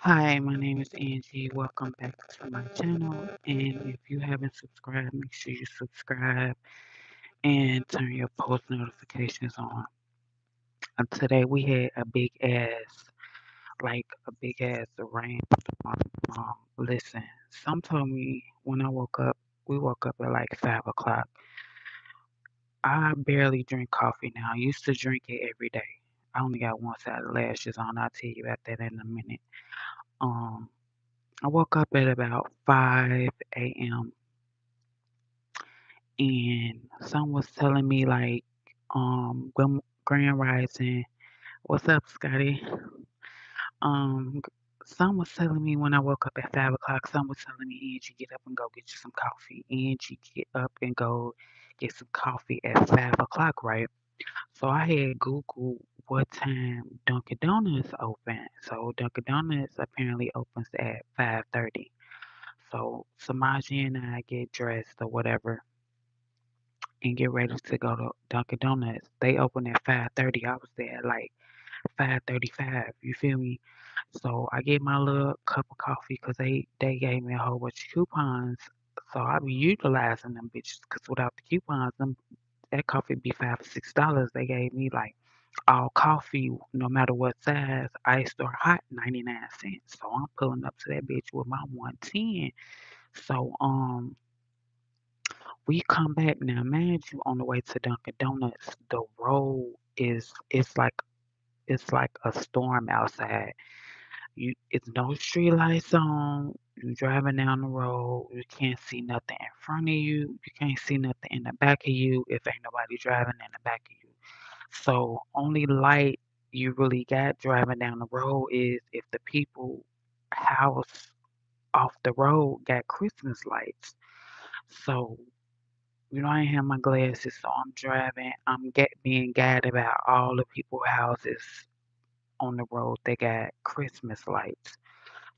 Hi, my name is Angie. Welcome back to my channel. And if you haven't subscribed, make sure you subscribe and turn your post notifications on. Today we had a big ass rainstorm. Listen, some told me when I woke up, we woke up at like 5 o'clock. I barely drink coffee now. I used to drink it every day. I only got one side of lashes on. I'll tell you about that in a minute. Um, I woke up at about 5 a.m. and some was telling me like, Grand Rising, what's up, Scotty? Um, some was telling me when I woke up at 5 o'clock, some was telling me, Angie, get up and go get you some coffee. Angie, get up and go get some coffee at 5 o'clock, right? So I had Googled what time Dunkin' Donuts open. So Dunkin' Donuts apparently opens at 5:30. So Samaji and I get dressed or whatever and get ready to go to Dunkin' Donuts. They open at 5:30. I was there at like 5:35. You feel me? So I get my little cup of coffee because they gave me a whole bunch of coupons. So I be utilizing them bitches because without the coupons, that coffee be $5 or $6. They gave me like all coffee, no matter what size, iced or hot, 99 cents. So I'm pulling up to that bitch with my 110. So we come back now, mind you, on the way to Dunkin' Donuts, the road is it's like a storm outside. It's no street lights on. You driving down the road, you can't see nothing in front of you. You can't see nothing in the back of you if ain't nobody driving in the back of you. So only light you really got driving down the road is if the people house off the road got Christmas lights. So I ain't have my glasses, so I'm driving. I'm being guided by all the people houses on the road. They got Christmas lights.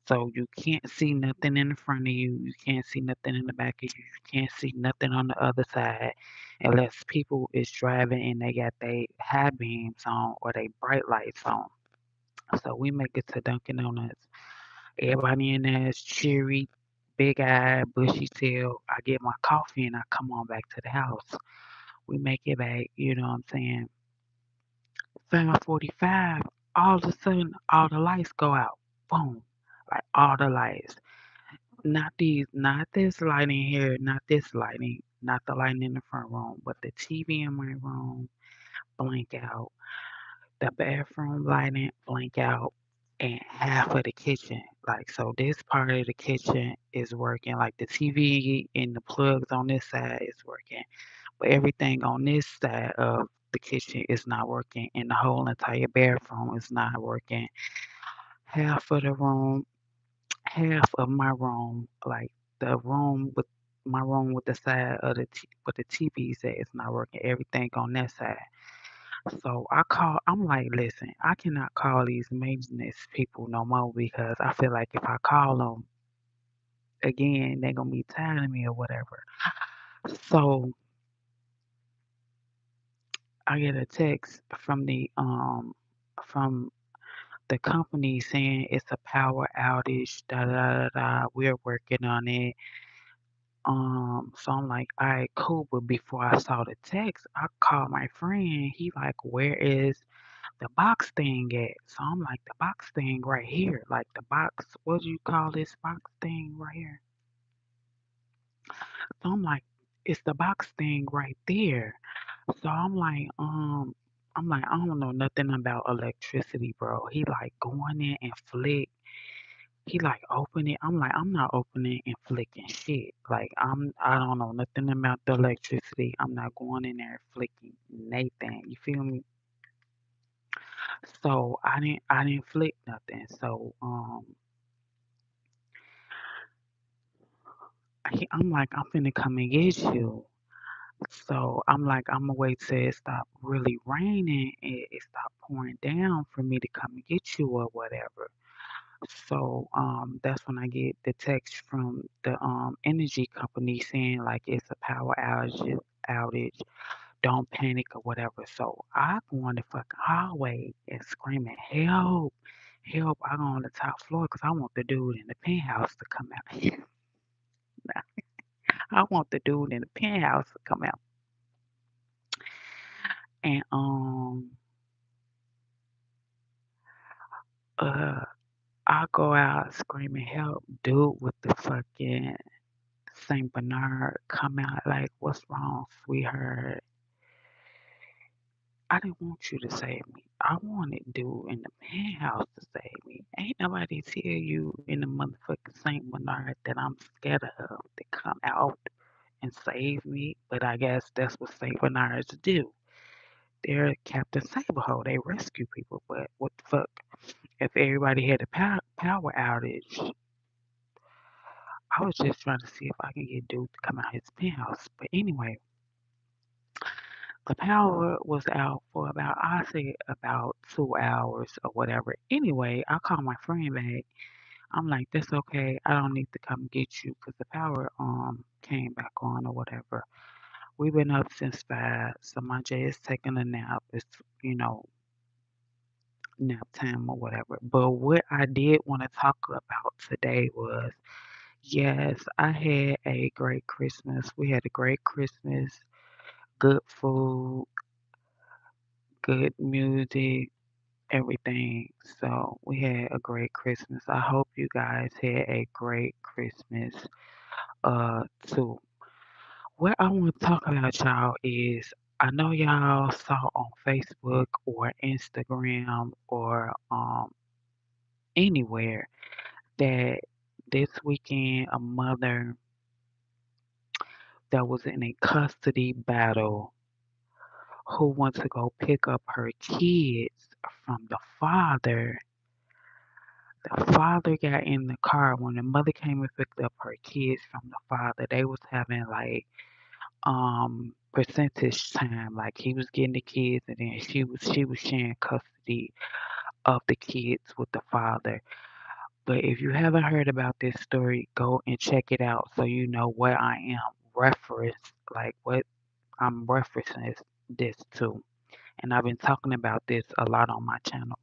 So you can't see nothing in the front of you. You can't see nothing in the back of you. You can't see nothing on the other side unless people is driving and they got their high beams on or they bright lights on. So we make it to Dunkin' Donuts. Everybody in there is cheery, big eye, bushy tail. I get my coffee and I come on back to the house. We make it back, you know what I'm saying? 7:45, all of a sudden, all the lights go out. Boom. Like all the lights. Not this lighting here, not this lighting, not the lighting in the front room, but the TV in my room blink out, the bathroom lighting blink out, and half of the kitchen. Like, so this part of the kitchen is working, like the TV and the plugs on this side is working, but everything on this side of the kitchen is not working, and the whole entire bathroom is not working. Half of the room, half of my room, like the room with my room with the side of with the TV set is not working. Everything on that side. So I'm like, listen, I cannot call these maintenance people no more because I feel like if I call them again, they're gonna be tired of me or whatever. So I get a text from the company saying it's a power outage, da da da da. We're working on it. So I'm like, all right, cool. But before I saw the text, I called my friend. He like, where is the box thing at? So I'm like, the box thing right here. Like the box, what do you call this box thing right here? So I'm like, it's the box thing right there. So I'm like, I don't know nothing about electricity, bro. He like going in and flick. He like open it. I'm like, I'm not opening and flicking shit. Like I don't know nothing about the electricity. I'm not going in there flicking Nathan. You feel me? So I didn't flick nothing. So I'm like, I'm finna come and get you. So I'm like, I'm gonna wait till it stop really raining and it stop pouring down for me to come and get you or whatever. So that's when I get the text from the energy company saying like it's a power outage, don't panic or whatever. So I go on the fucking hallway and screaming, help, Help, I go on the top floor because I want the dude in the penthouse to come out. I want the dude in the penthouse to come out. And uh I go out screaming help, dude with the fucking Saint Bernard come out like, what's wrong, sweetheart? I didn't want you to save me. I wanted dude in the penthouse to save me. Ain't nobody tell you in the motherfucking Saint Bernard that I'm scared of to come out and save me. But I guess that's what Saint Bernards do. They're Captain Saberhole. They rescue people. But what the fuck? If everybody had a power outage, I was just trying to see if I can get dude to come out his penthouse. But anyway, the power was out for about, I say about 2 hours or whatever. Anyway, I called my friend back. I'm like, that's okay. I don't need to come get you because the power came back on or whatever. We've been up since 5, so my Jay is taking a nap. It's, you know, nap time or whatever. But what I did want to talk about today was, yes, I had a great Christmas. We had a great Christmas, good food, good music, everything. So we had a great Christmas. I hope you guys had a great Christmas too. What I want to talk about, y'all, is I know y'all saw on Facebook or Instagram or anywhere that this weekend a mother that was in a custody battle who went to go pick up her kids from the father got in the car when the mother came and picked up her kids from the father. They was having like percentage time, like he was getting the kids and then she was sharing custody of the kids with the father. But if you haven't heard about this story, go and check it out so you know what I am reference, like what I'm referencing this to. And I've been talking about this a lot on my channel.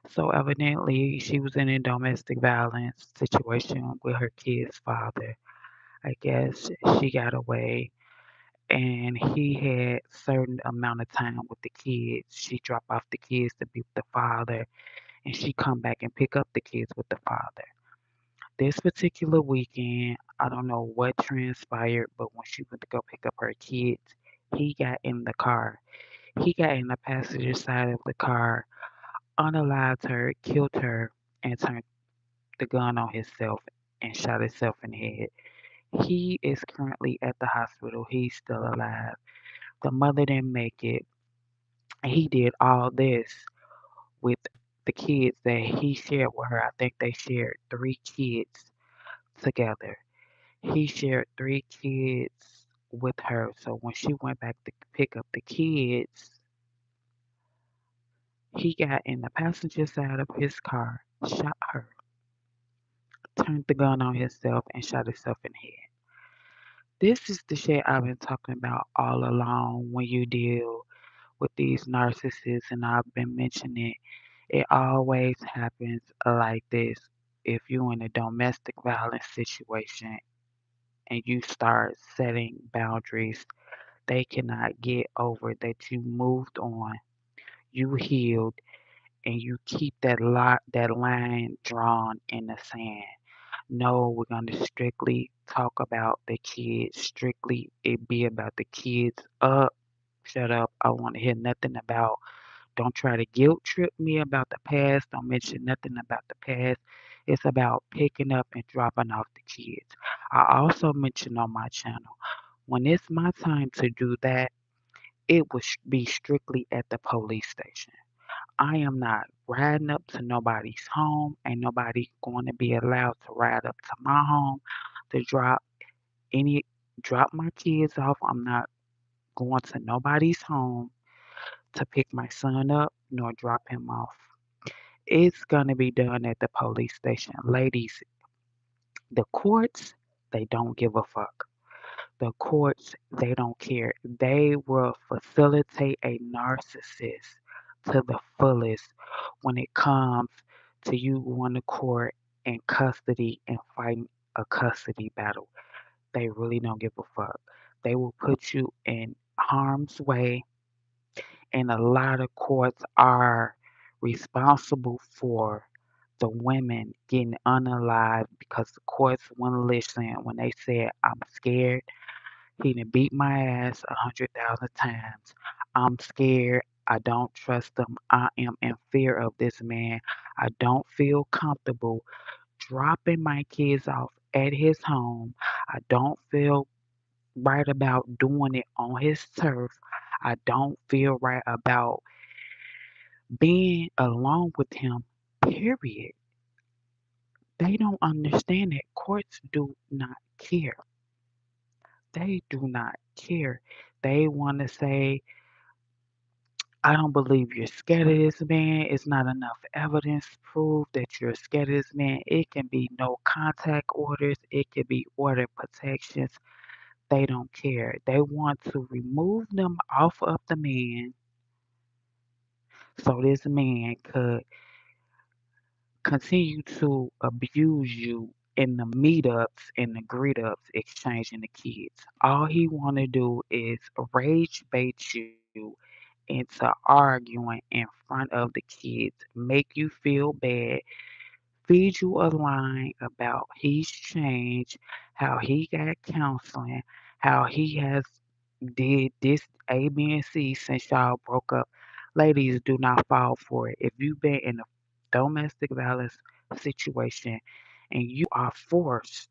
So evidently she was in a domestic violence situation with her kid's father. I guess she got away and he had certain amount of time with the kids. She dropped off the kids to be with the father and she come back and pick up the kids with the father. This particular weekend, I don't know what transpired, but when she went to go pick up her kids, he got in the car. He got in the passenger side of the car, unalived her, killed her, and turned the gun on himself and shot himself in the head. He is currently at the hospital. He's still alive. The mother didn't make it. He did all this with the kids that he shared with her. I think they shared 3 kids together. He shared 3 kids with her. So when she went back to pick up the kids, he got in the passenger side of his car, shot her, turned the gun on himself, and shot himself in the head. This is the shit I've been talking about all along when you deal with these narcissists, and I've been mentioning it always happens like this. If you're in a domestic violence situation and you start setting boundaries, they cannot get over that you moved on, you healed, and you keep that line drawn in the sand. No, we're gonna strictly talk about the kids. Strictly, it be about the kids. Up, shut up. I want to hear nothing about. Don't try to guilt trip me about the past. Don't mention nothing about the past. It's about picking up and dropping off the kids. I also mentioned on my channel when it's my time to do that, it would be strictly at the police station. I am not riding up to nobody's home. Ain't nobody going to be allowed to ride up to my home to any drop my kids off. I'm not going to nobody's home to pick my son up nor drop him off. It's gonna be done at the police station. Ladies, the courts, they don't give a fuck. The courts, they don't care. They will facilitate a narcissist to the fullest when it comes to you going to court and custody and fighting a custody battle. They really don't give a fuck. They will put you in harm's way, and a lot of courts are responsible for the women getting unalived because the courts wouldn't listen when they said, I'm scared. He done beat my ass 100,000 times. I'm scared. I don't trust him. I am in fear of this man. I don't feel comfortable dropping my kids off at his home. I don't feel right about doing it on his turf. I don't feel right about being alone with him, period. They don't understand that courts do not care. They do not care. They want to say, I don't believe you're scared of this man. It's not enough evidence to prove that you're scared of this man. It can be no contact orders, it can be order protections. They don't care. They want to remove them off of the man so this man could continue to abuse you in the meetups and the greet ups exchanging the kids. All he want to do is rage bait you into arguing in front of the kids, make you feel bad, feed you a line about he's changed, how he got counseling, how he has did this A, B, and C since y'all broke up. Ladies, do not fall for it. If you've been in a domestic violence situation and you are forced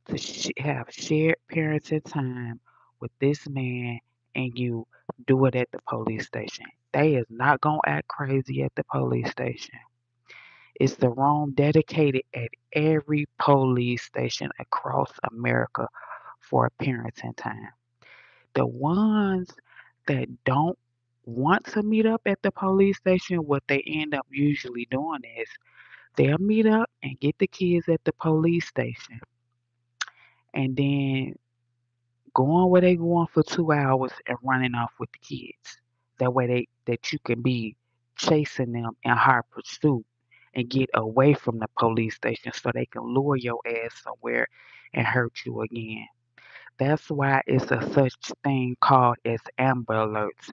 to have shared parenting time with this man and you do it at the police station. They is not gonna act crazy at the police station. It's the room dedicated at every police station across America for parenting time. The ones that don't want to meet up at the police station, what they end up usually doing is they'll meet up and get the kids at the police station and then going where they going for 2 hours and running off with the kids. That way that you can be chasing them in hot pursuit and get away from the police station so they can lure your ass somewhere and hurt you again. That's why it's a such thing called as Amber Alerts.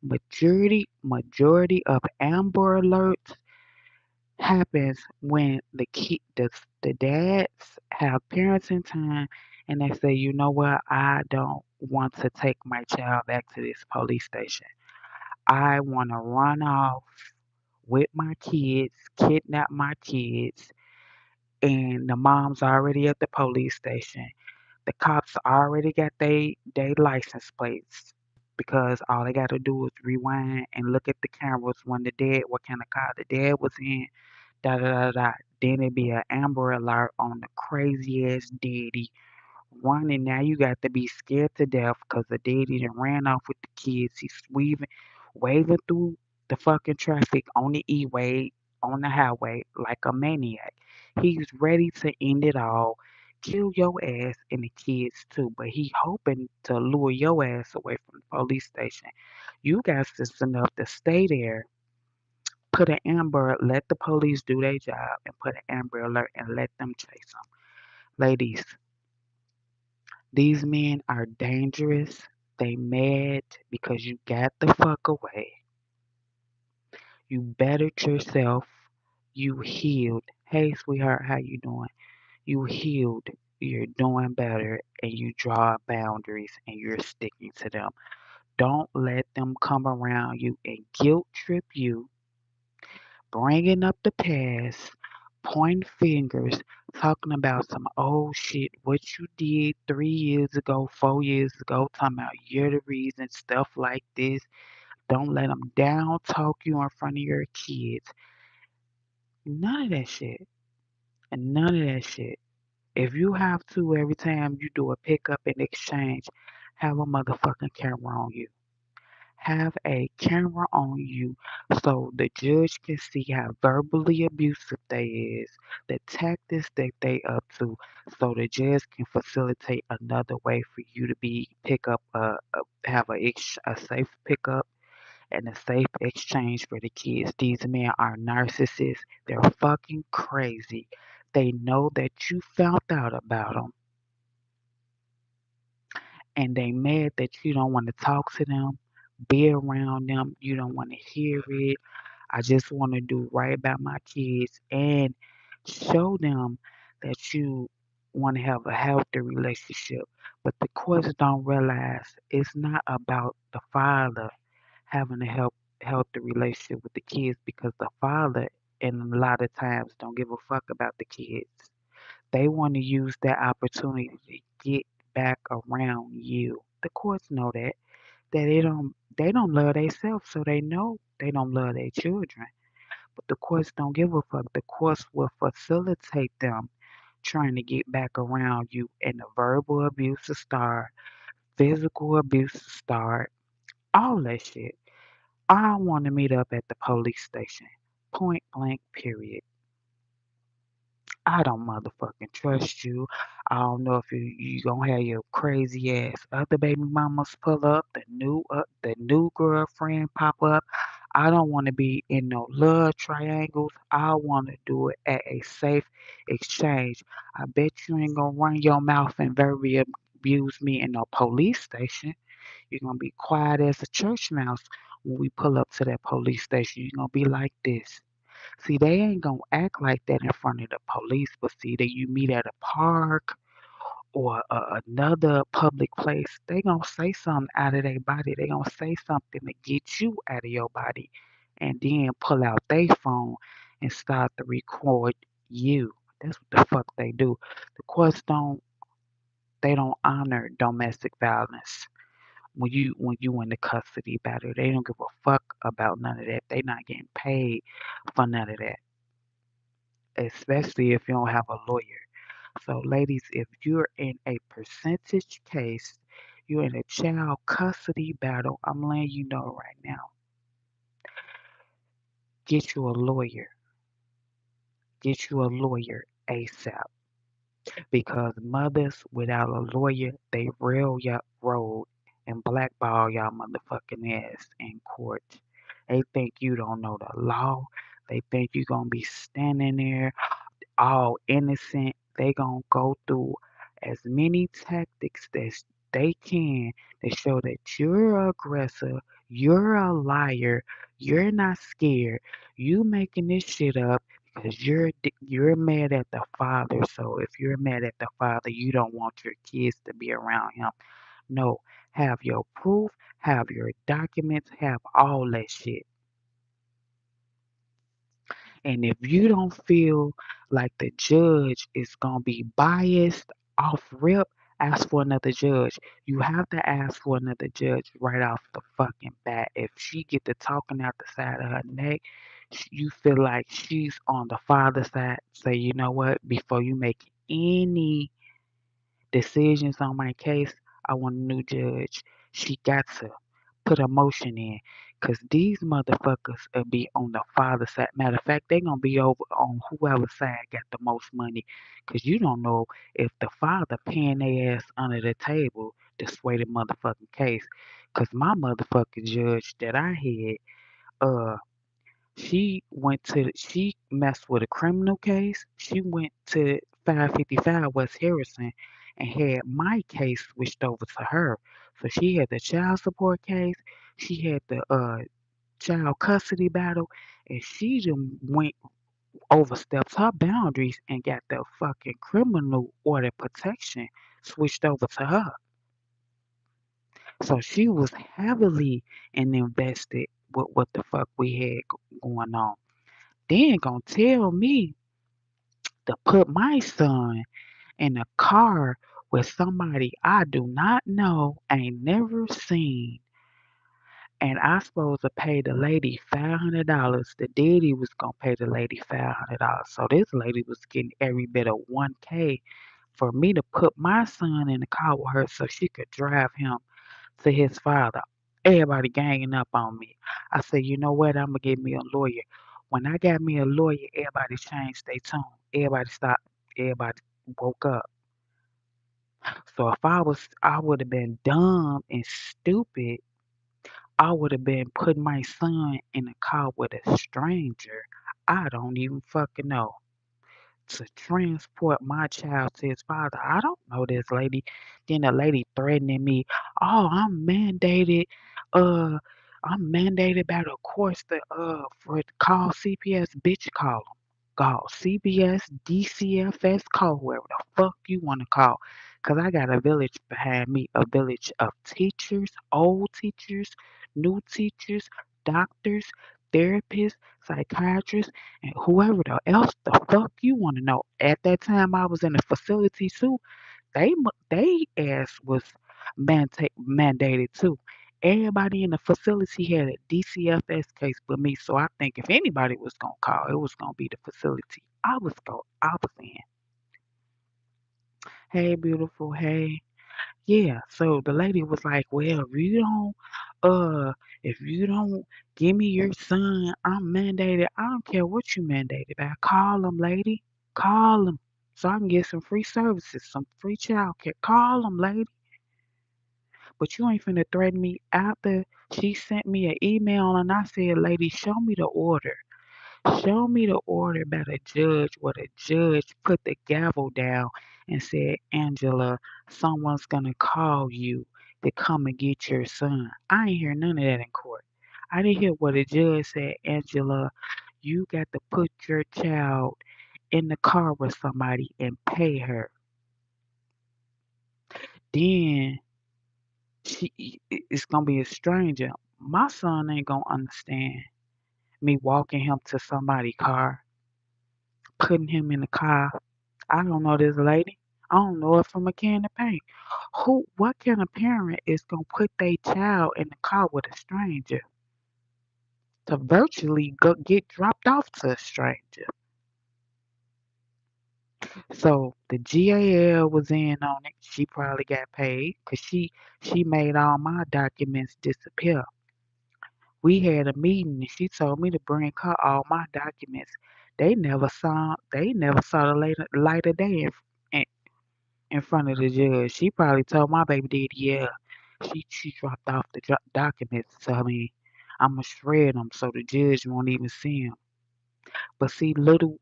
Majority of Amber Alerts happens when the dads have parenting time and they say, you know what, I don't want to take my child back to this police station. I want to run off with my kids, kidnap my kids, and the mom's already at the police station. The cops already got they license plates because all they got to do is rewind and look at the cameras when the dad, what kind of car the dad was in, da da da da. Then it be an Amber Alert on the crazy ass daddy running. Now you got to be scared to death because the daddy done ran off with the kids. He's waving through the fucking traffic on the E-way, on the highway like a maniac. He's ready to end it all, kill your ass and the kids too. But he hoping to lure your ass away from the police station. You got sense enough to stay there, put an amber, let the police do their job, and put an amber alert and let them chase them. Ladies, these men are dangerous. They mad because you got the fuck away. You bettered yourself. You healed. Hey, sweetheart, how you doing? You healed. You're doing better, and you draw boundaries, and you're sticking to them. Don't let them come around you and guilt trip you, bringing up the past, pointing fingers, talking about some old shit, what you did 3 years ago, 4 years ago, talking about you're the reason, stuff like this. Don't let them down talk you in front of your kids. None of that shit. And none of that shit. If you have to, every time you do a pickup and exchange, have a motherfucking camera on you. Have a camera on you so the judge can see how verbally abusive they is, the tactics that they up to, so the judge can facilitate another way for you to be pick up have a safe pickup and a safe exchange for the kids. These men are narcissists. They're fucking crazy. They know that you found out about them and they mad that you don't want to talk to them, be around them. You don't want to hear it. I just want to do right by my kids and show them that you want to have a healthy relationship. But the courts don't realize it's not about the father having a healthy relationship with the kids because the father and a lot of times don't give a fuck about the kids. They want to use that opportunity to get back around you. The courts know that they don't love themselves, so they know they don't love their children. But the courts don't give a fuck. The courts will facilitate them trying to get back around you, and the verbal abuse will start, physical abuse will start, all that shit. I want to meet up at the police station. Point blank, period. I don't motherfucking trust you. I don't know if you gonna have your crazy ass other baby mamas pull up, the new girlfriend pop up. I don't want to be in no love triangles. I want to do it at a safe exchange. I bet you ain't gonna run your mouth and very abuse me in no police station. You're gonna be quiet as a church mouse when we pull up to that police station. You're gonna be like this. See, they ain't gonna act like that in front of the police, but see that you meet at a park or another public place, they gonna say something out of their body. They gonna say something to get you out of your body, and then pull out their phone and start to record you. That's what the fuck they do. The courts don't honor domestic violence. When you in the custody battle, they don't give a fuck about none of that. They not getting paid for none of that, especially if you don't have a lawyer. So, ladies, if you're in a percentage case, you're in a child custody battle, I'm letting you know right now, get you a lawyer. Get you a lawyer ASAP. Because mothers without a lawyer, they rail your road and blackball y'all motherfucking ass in court. They think you don't know the law. They think you're going to be standing there all innocent. They gonna go through as many tactics as they can to show that you're an aggressor, you're a liar, you're not scared, you making this shit up because you're mad at the father. So if you're mad at the father, you don't want your kids to be around him. No, have your proof, have your documents, have all that shit. And if you don't feel like the judge is gonna be biased off rip, ask for another judge. You have to ask for another judge right off the fucking bat. If she get to talking out the side of her neck, you feel like she's on the father's side. Say, you know what? Before you make any decisions on my case, I want a new judge. She got to put a motion in. Cause these motherfuckers will be on the father side. Matter of fact, they gonna be over on whoever side got the most money. Cause you don't know if the father paying their ass under the table to sway the motherfucking case. Cause my motherfucking judge that I had, she messed with a criminal case. She went to 555 West Harrison and had my case switched over to her. So she had the child support case, she had the child custody battle, and she just went overstepped her boundaries and got the fucking criminal order protection switched over to her. So she was heavily and invested with what the fuck we had going on. Then gonna tell me to put my son in a car with somebody I do not know, ain't never seen, and I supposed to pay the lady $500. The daddy was gonna pay the lady $500. So this lady was getting every bit of 1K for me to put my son in the car with her so she could drive him to his father. Everybody ganging up on me. I said, you know what? I'm gonna get me a lawyer. When I got me a lawyer, everybody changed their tone. Everybody stopped. Everybody woke up. So if I would have been dumb and stupid I would have been putting my son in a car with a stranger I don't even fucking know to transport my child to his father. I don't know this lady. Then the lady threatening me. Oh, Uh, I'm mandated by the courts to for call CPS. Bitch, call them. Call CBS, DCFS, call whoever the fuck you want to call. Cause I got a village behind me, a village of teachers, old teachers, new teachers, doctors, therapists, psychiatrists, and whoever the else the fuck you want to know. At that time, I was in a facility too. They ass was mandated too. Everybody in the facility had a DCFS case but me, so I think if anybody was gonna call, it was gonna be the facility. I was in. Hey, beautiful. Hey. Yeah, so the lady was like, "Well, uh, if you don't give me your son, I'm mandated. I don't care what you mandated by. Call him, lady. Call him, so I can get some free services, some free child care. Call him, lady. But you ain't finna threaten me after she sent me an email and I said, lady, show me the order. Show me the order by the judge where the judge put the gavel down and said, Angela, someone's gonna call you to come and get your son. I ain't hear none of that in court. I didn't hear what the judge said, Angela, you got to put your child in the car with somebody and pay her. Then it's gonna be a stranger. My son ain't gonna understand me walking him to somebody's car, putting him in the car. I don't know this lady. I don't know her from a can of paint. What kind of parent is gonna put their child in the car with a stranger to virtually get dropped off to a stranger? So the GAL was in on it. She probably got paid because she made all my documents disappear. We had a meeting and she told me to bring her all my documents. They never saw the light of day in, in front of the judge. She probably told my baby daddy, yeah. She dropped off the documents to me. I'ma shred them so the judge won't even see them. But see, little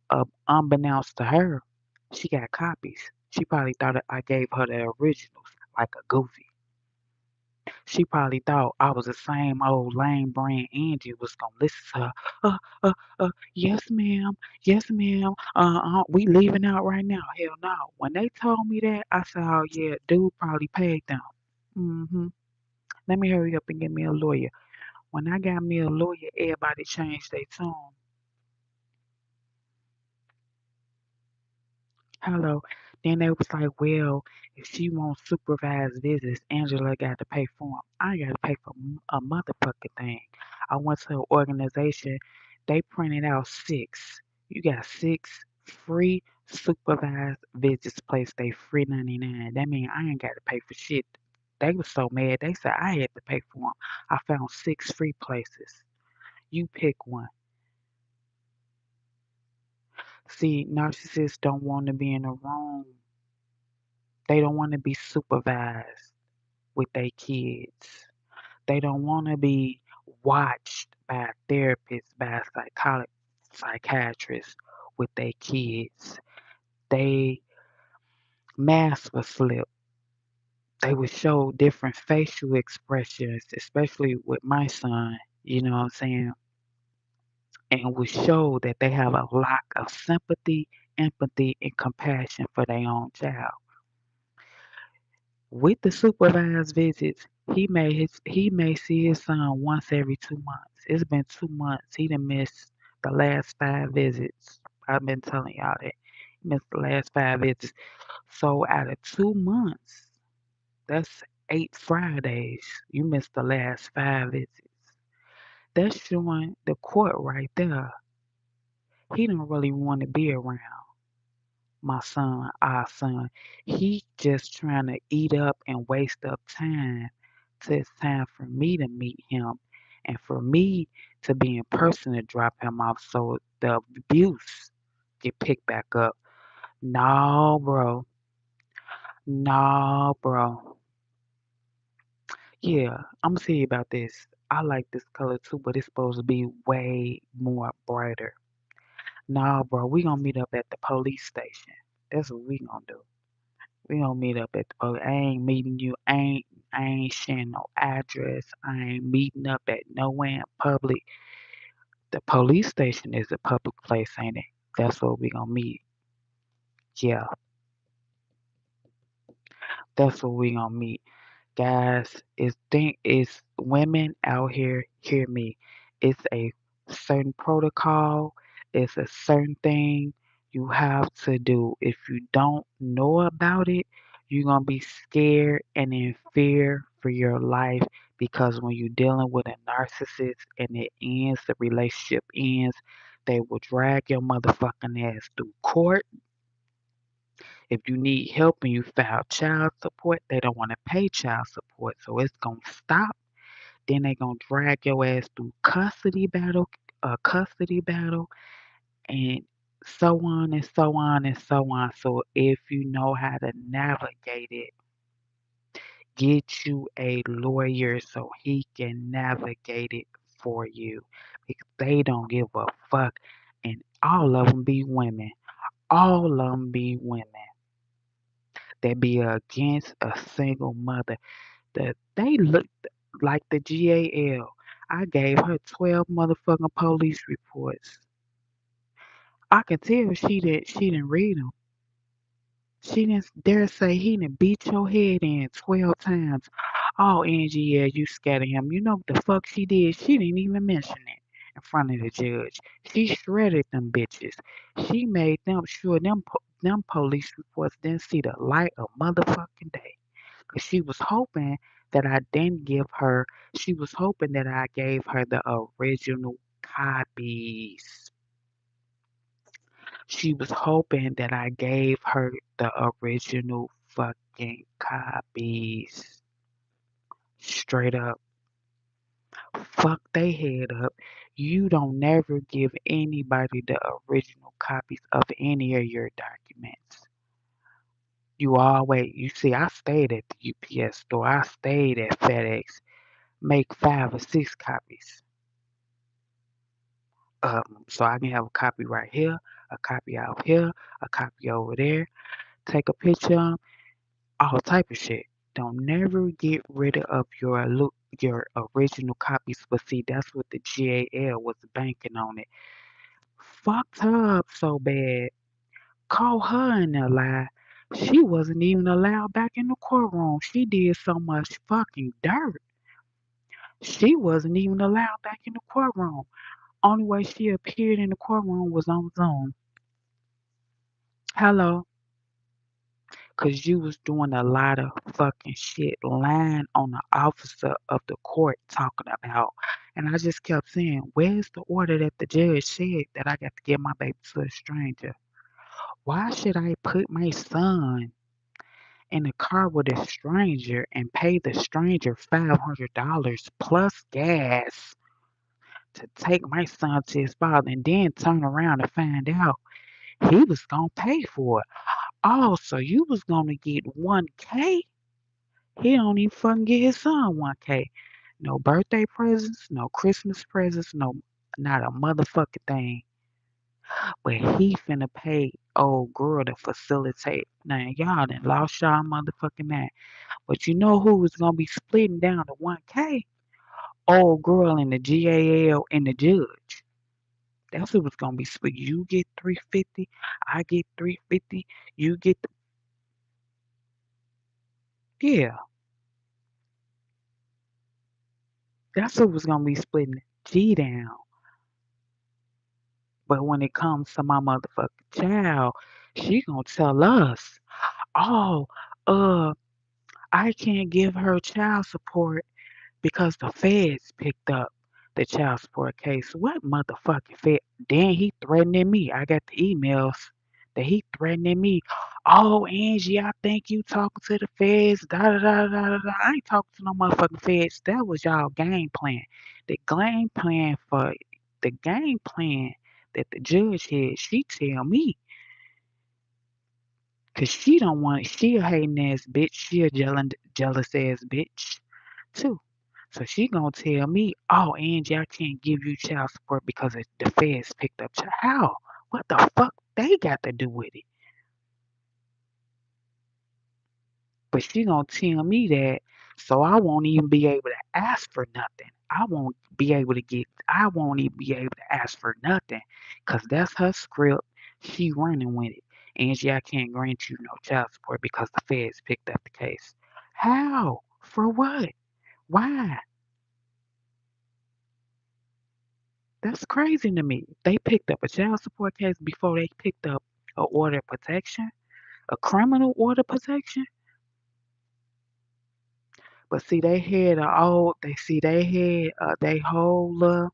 unbeknownst to her, she got copies. She probably thought that I gave her the originals, like a goofy. She probably thought I was the same old lame brain Angie was gonna listen to her. Yes, ma'am. Yes, ma'am. We leaving out right now. Hell no. When they told me that, I said, oh yeah, dude probably paid them. Hmm. Let me hurry up and get me a lawyer. When I got me a lawyer, everybody changed their tune. Hello. Then they was like, well, if she wants supervised visits, Angela got to pay for them. I got to pay for a motherfucking thing. I went to an organization. They printed out six. You got six free supervised visits placed. They free 99. That mean I ain't got to pay for shit. They was so mad. They said I had to pay for them. I found six free places. You pick one. See, narcissists don't want to be in a room. They don't want to be supervised with their kids. They don't want to be watched by a therapist, by a psychiatrist with their kids. They mask will slip. They would show different facial expressions, especially with my son, you know what I'm saying? And would show that they have a lack of sympathy, empathy, and compassion for their own child. With the supervised visits, he may see his son once every 2 months. It's been 2 months. He done missed the last five visits. I've been telling y'all that. He missed the last five visits. So out of 2 months, that's 8 Fridays. You missed the last five visits. That's showing the court right there. He don't really want to be around my son, our son. He just trying to eat up and waste up time till it's time for me to meet him and for me to be in person to drop him off so the abuse get picked back up. No, bro. No, bro. Yeah, I'm gonna tell you about this. I like this color too, but it's supposed to be way more brighter. Nah, bro, we gonna meet up at the police station. That's what we gonna do. We gonna meet up at the police. I ain't meeting you. I ain't sharing no address. I ain't meeting up at nowhere in public. The police station is a public place, ain't it? That's where we gonna meet. Yeah, that's where we gonna meet. Guys, it's women out here, hear me. It's a certain protocol, it's a certain thing you have to do. If you don't know about it, you're gonna be scared and in fear for your life because when you're dealing with a narcissist and it ends, the relationship ends, they will drag your motherfucking ass through court. If you need help and you file child support, they don't want to pay child support, so it's gonna stop. Then they gonna drag your ass through custody battle, and so on and so on and so on. So if you know how to navigate it, get you a lawyer so he can navigate it for you, because they don't give a fuck, and all of them be women. All of them be women that be against a single mother. That they look like the GAL. I gave her 12 motherfucking police reports. I can tell she didn't read them. She didn't dare say he didn't beat your head in 12 times. Oh, Angie, yeah, you scared of him. You know what the fuck she did? She didn't even mention it in front of the judge. She shredded them bitches. She made them sure them police reports didn't see the light of motherfucking day. 'Cause she was hoping that I didn't give her, she was hoping that I gave her the original copies. She was hoping that I gave her the original fucking copies. Straight up. Fuck they head up. You don't never give anybody the original copies of any of your documents. You see, I stayed at the UPS store. I stayed at FedEx. Make 5 or 6 copies. So I can have a copy right here, a copy out here, a copy over there. Take a picture, all type of shit. Don't never get rid of your original copies. But see, that's what the GAL was banking on it. Fucked her up so bad. Caught her in a lie. She wasn't even allowed back in the courtroom. She did so much fucking dirt. She wasn't even allowed back in the courtroom. Only way she appeared in the courtroom was on Zoom. Hello, cause you was doing a lot of fucking shit, lying on the officer of the court talking about. And I just kept saying, where's the order that the judge said that I got to give my baby to a stranger? Why should I put my son in a car with a stranger and pay the stranger $500 plus gas to take my son to his father and then turn around and find out he was gonna pay for it? Oh, so you was gonna get 1K? He don't even fucking get his son 1K. No birthday presents, no Christmas presents, no not a motherfucking thing. But he finna pay old girl to facilitate. Now y'all done lost y'all motherfucking mind. But you know who was gonna be splitting down the 1K? Old girl and the GAL and the judge. That's who was gonna be split. You get 350, I get 350, you get yeah. That's who was gonna be splitting the G down. But when it comes to my motherfucking child, she gonna tell us, oh, uh, I can't give her child support because the feds picked up the child support case. What motherfucking fed? Then he threatening me. I got the emails that he threatening me. Oh, Angie, I think you talking to the feds. Da da da da da. I ain't talking to no motherfucking feds. That was y'all game plan. The game plan for the game plan that the judge had. She tell me, cause she don't want. She a hating ass bitch. She a jealous ass bitch too. So she gonna tell me, "Oh, Angie, I can't give you child support because the feds picked up child." How? What the fuck they got to do with it? But she gonna tell me that, so I won't even be able to ask for nothing. I won't be able to get. I won't even be able to ask for nothing, cause that's her script. She running with it. Angie, I can't grant you no child support because the feds picked up the case. How? For what? Why? That's crazy to me. They picked up a child support case before they picked up a order of protection, a criminal order protection. But see, they had a old. They see they had they whole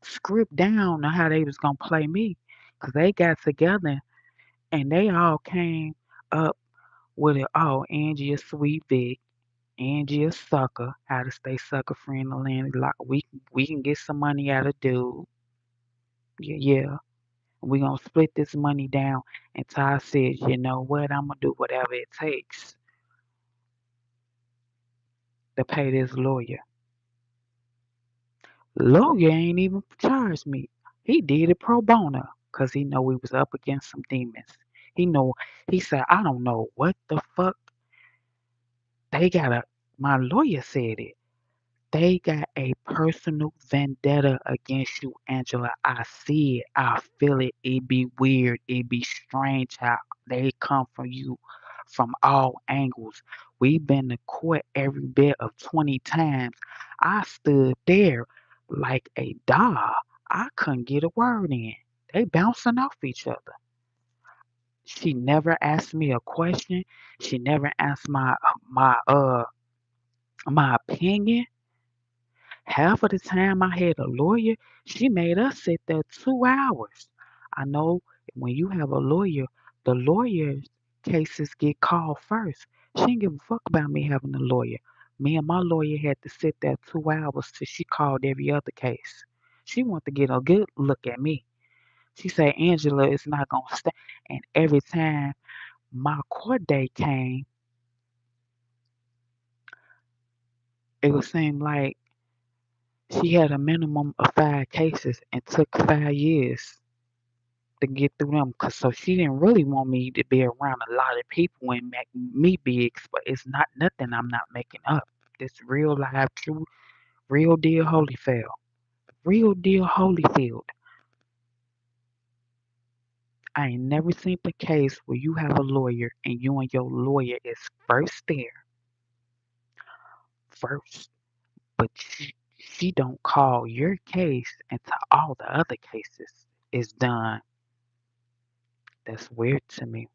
script down on how they was gonna play me, cause they got together and they all came up with it. Oh, Angie a sweet Vic, Angie a sucker. How to stay sucker free in the land? Like we can get some money out of dude. Yeah, yeah. We gonna split this money down. And Ty said, you know what? I'm gonna do whatever it takes to pay this lawyer. Lawyer ain't even charged me. He did it pro bono because he know we was up against some demons. He know he said, I don't know what the fuck they got a my lawyer said it. They got a personal vendetta against you, Angela. I see it. I feel it. It be weird. It be strange how they come from you from all angles. We've been to court every bit of 20 times. I stood there like a doll. I couldn't get a word in. They bouncing off each other. She never asked me a question. She never asked my opinion. Half of the time I had a lawyer, she made us sit there 2 hours. I know when you have a lawyer, the lawyer's cases get called first. She didn't give a fuck about me having a lawyer. Me and my lawyer had to sit there 2 hours till she called every other case. She wanted to get a good look at me. She said, Angela is not going to stay. And every time my court date came, it would seem like she had a minimum of 5 cases and took 5 years to get through them. Cause so she didn't really want me to be around a lot of people and make me big. But it's not nothing I'm not making up. This real live, true, real deal Holyfield. Real deal Holyfield. I ain't never seen the case where you have a lawyer and you and your lawyer is first there, first, but she don't call your case until all the other cases is done. That's weird to me.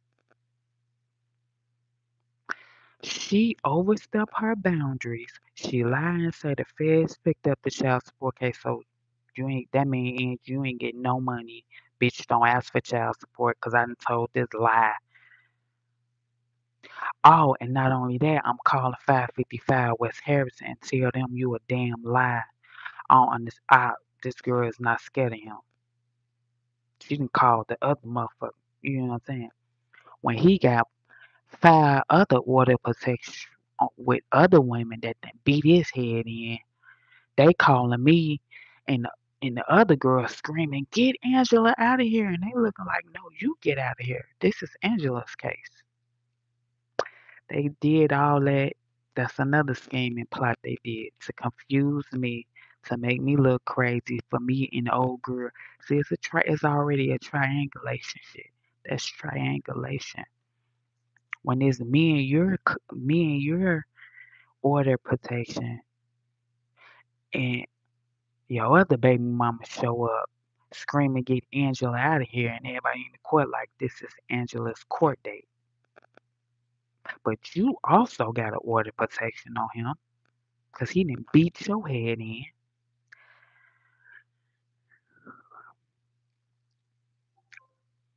She overstepped her boundaries. She lied and said the feds picked up the child support case, so you ain't that mean you ain't getting no money. Bitch, don't ask for child support because I done told this lie. Oh, and not only that, I'm calling 555 West Harrison and tell them you a damn lie. This girl is not scared of him. She didn't call the other motherfucker. You know what I'm saying? When he got 5 other order protection with other women that done beat his head in, they calling me and the other girl screaming, "Get Angela out of here!" And they looking like, "No, you get out of here. This is Angela's case." They did all that. That's another scheme and plot they did to confuse me, to make me look crazy for me and the old girl. See, it's already a triangulation shit. That's triangulation. When it's me and your order protection, and your other baby mama show up screaming, "Get Angela out of here!" And everybody in the court like this is Angela's court date. But you also got to order protection on him because he didn't beat your head in.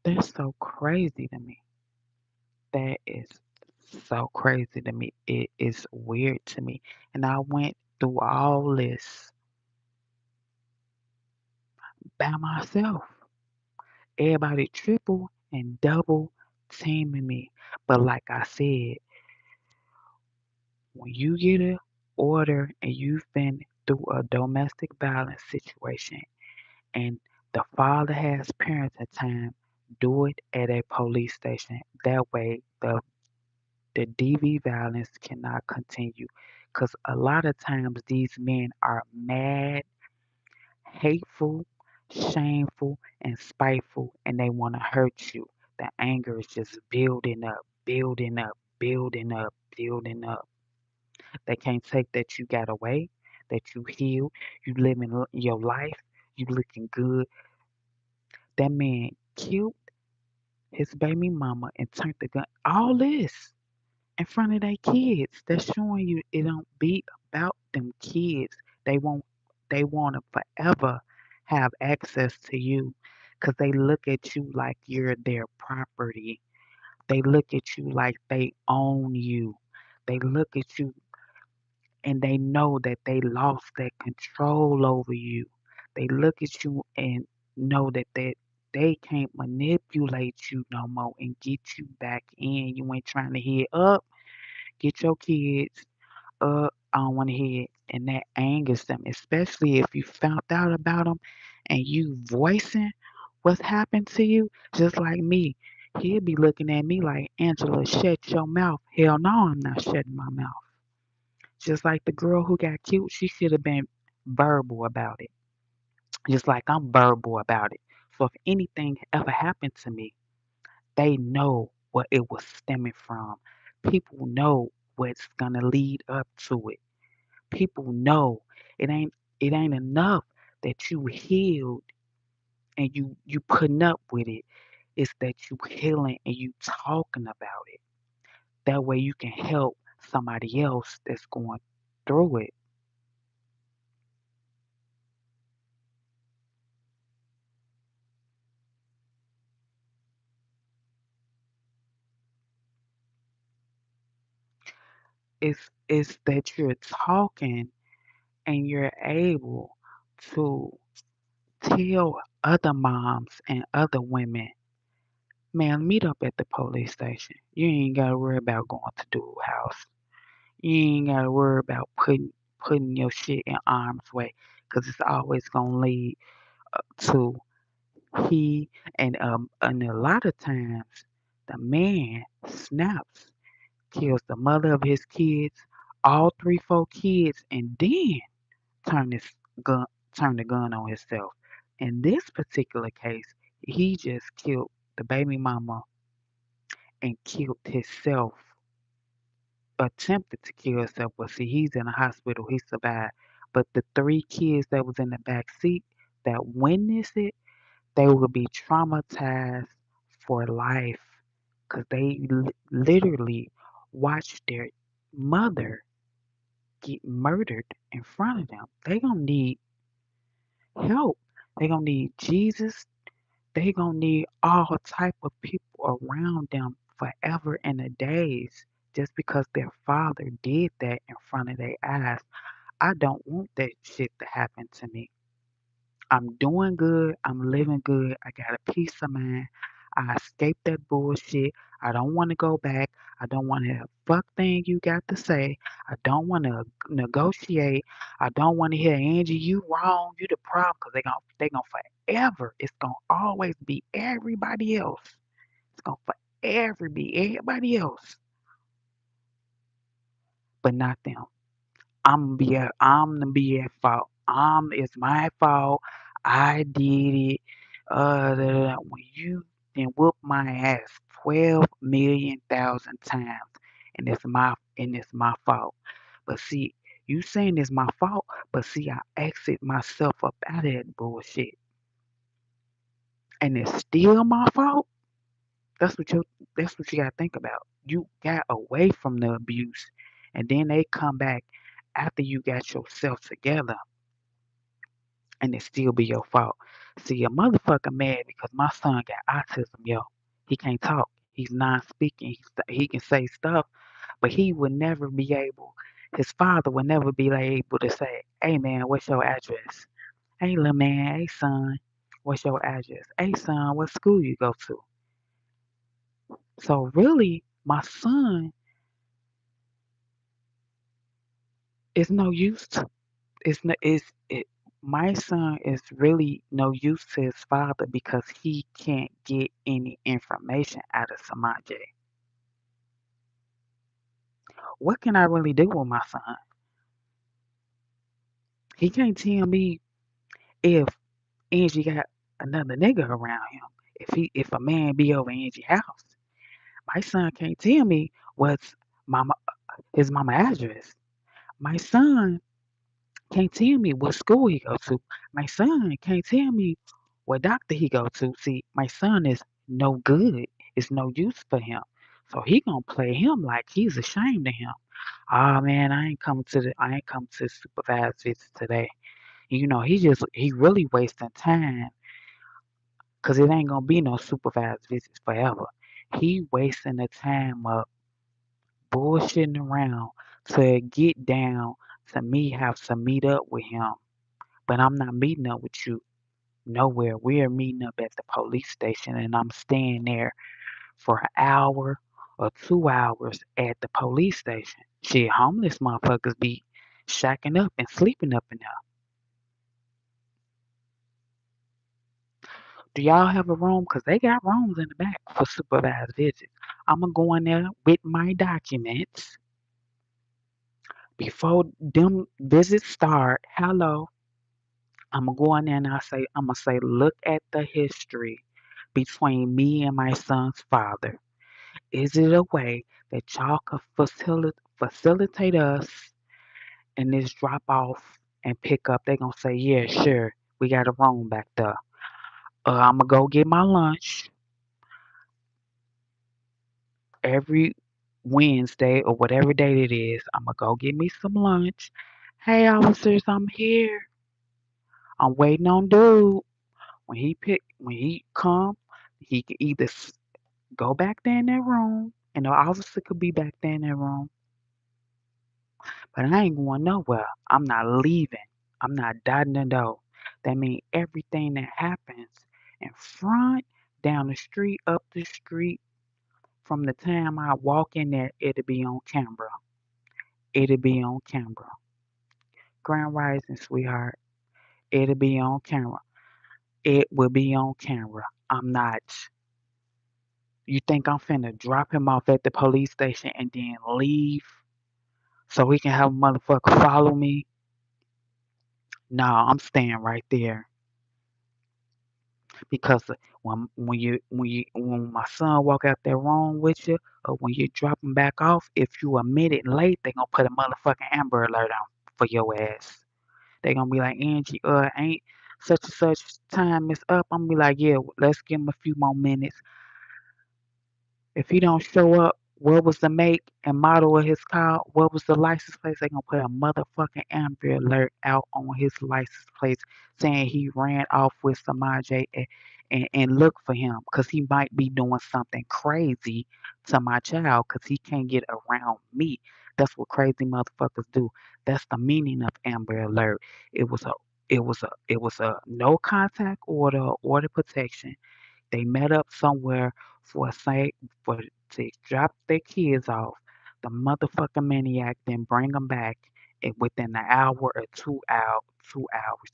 That's so crazy to me. That is so crazy to me. It is weird to me. And I went through all this by myself. Everybody triple and double teaming me. But like I said, when you get order and you've been through a domestic violence situation and the father has parenting time, do it at a police station. That way, the DV violence cannot continue. Because a lot of times these men are mad, hateful, shameful, and spiteful, and they want to hurt you. The anger is just building up, building up, building up, building up. They can't take that you got away, that you healed, you living your life, you looking good. That man killed his baby mama and turned the gun. All this in front of their kids. That's showing you it don't be about them kids. They won't. They want to forever have access to you because they look at you like you're their property. They look at you like they own you. They look at you and they know that they lost that control over you. They look at you and know that they can't manipulate you no more and get you back in. You ain't trying to head up, get your kids up. I don't want to hear it. And that angers them, especially if you found out about them and you voicing what's happened to you, just like me. He'll be looking at me like, Angela, shut your mouth. Hell no, I'm not shutting my mouth. Just like the girl who got killed, she should have been verbal about it. Just like I'm verbal about it. So if anything ever happened to me, they know what it was stemming from. People know what's gonna lead up to it. People know it ain't enough that you healed and you putting up with it. It's that you healing and you talking about it. That way you can help somebody else that's going through it. It's that you're talking and you're able to tell other moms and other women, man, meet up at the police station. You ain't gotta worry about going to dual house. You ain't gotta worry about putting your shit in harm's way, 'cause it's always gonna lead to he and a lot of times the man snaps, kills the mother of his kids, all three, four kids, and then turn his gun turn the gun on himself. In this particular case, he just killed the baby mama and killed himself, attempted to kill himself. But see, he's in a hospital, he survived. But the three kids that was in the back seat that witnessed it, they will be traumatized for life because they literally watched their mother get murdered in front of them. They gonna need help. They gonna need Jesus. They gonna need all type of people around them forever and a days just because their father did that in front of their eyes. I don't want that shit to happen to me. I'm doing good. I'm living good. I got a peace of mind. I escaped that bullshit. I don't want to go back. I don't want to hear a fuck thing you got to say. I don't want to negotiate. I don't want to hear Angie, you wrong. You the problem because they gonna forever. It's gonna always be everybody else. It's gonna forever be everybody else, but not them. I'm the be at fault. It's my fault. I did it. When you then whoop my ass 12 million thousand times, and it's my fault. But see, you saying it's my fault, but see, I exit myself up out of that bullshit, and it's still my fault. That's what you. That's what you gotta think about. You got away from the abuse, and then they come back after you got yourself together and it still be your fault. See, a motherfucker mad because my son got autism, yo. He can't talk. He's non-speaking. He can say stuff, but he would never be able. His father would never be able to say, "Hey man, what's your address? Hey little man, hey son, what's your address? Hey son, what school you go to?" So really, my son It's no use to it's no it's it my son is really no use to his father because he can't get any information out of Samaj. What can I really do with my son? He can't tell me if Angie got another nigga around him. If a man be over Angie's house, my son can't tell me what's mama his mama address. My son can't tell me what school he go to. My son can't tell me what doctor he go to. See, my son is no good. It's no use for him. So he gonna play him like he's ashamed of him. Oh man, I ain't come to the supervised visit today. He really wasting time because it ain't gonna be no supervised visits forever. He wasting the time up bullshitting around to get down to me have to meet up with him. But I'm not meeting up with you nowhere. We're meeting up at the police station and I'm staying there for an hour or 2 hours at the police station. Shit, homeless motherfuckers be shacking up and sleeping up in there. Do y'all have a room? Because they got rooms in the back for supervised visits. I'm going to go in there with my documents before them visits start. Hello. I'm going to go in there and I'm going to say, look at the history between me and my son's father. Is it a way that y'all could facilitate us in this drop off and pick up? They're going to say, yeah, sure. We got a room back there. I'm going to go get my lunch every Wednesday or whatever date it is. I'm going to go get me some lunch. Hey, officers, I'm here. I'm waiting on dude. When he come, he can either go back there in that room and the officer could be back there in that room. But I ain't going nowhere. I'm not leaving. I'm not dotting the door. That means everything that happens in front, down the street, up the street, from the time I walk in there, it'll be on camera. It'll be on camera. Grand Rising, sweetheart. It'll be on camera. It will be on camera. I'm not. You think I'm finna drop him off at the police station and then leave so he can have a motherfucker follow me? No, I'm staying right there. Because when my son walk out there wrong with you, or when you drop him back off, if you a minute late, they gonna put a motherfucking Amber Alert on for your ass. They gonna be like, Angie, ain't such and such time is up. I'm gonna be like, yeah, let's give him a few more minutes. If he don't show up, what was the make and model of his car? What was the license plate? They gonna put a motherfucking Amber Alert out on his license plate saying he ran off with Samaj and look for him because he might be doing something crazy to my child because he can't get around me. That's what crazy motherfuckers do. That's the meaning of Amber Alert. It was a it was a no contact order protection. They met up somewhere for a site for to drop their kids off. The motherfucking maniac then bring them back within an hour or 2 hours.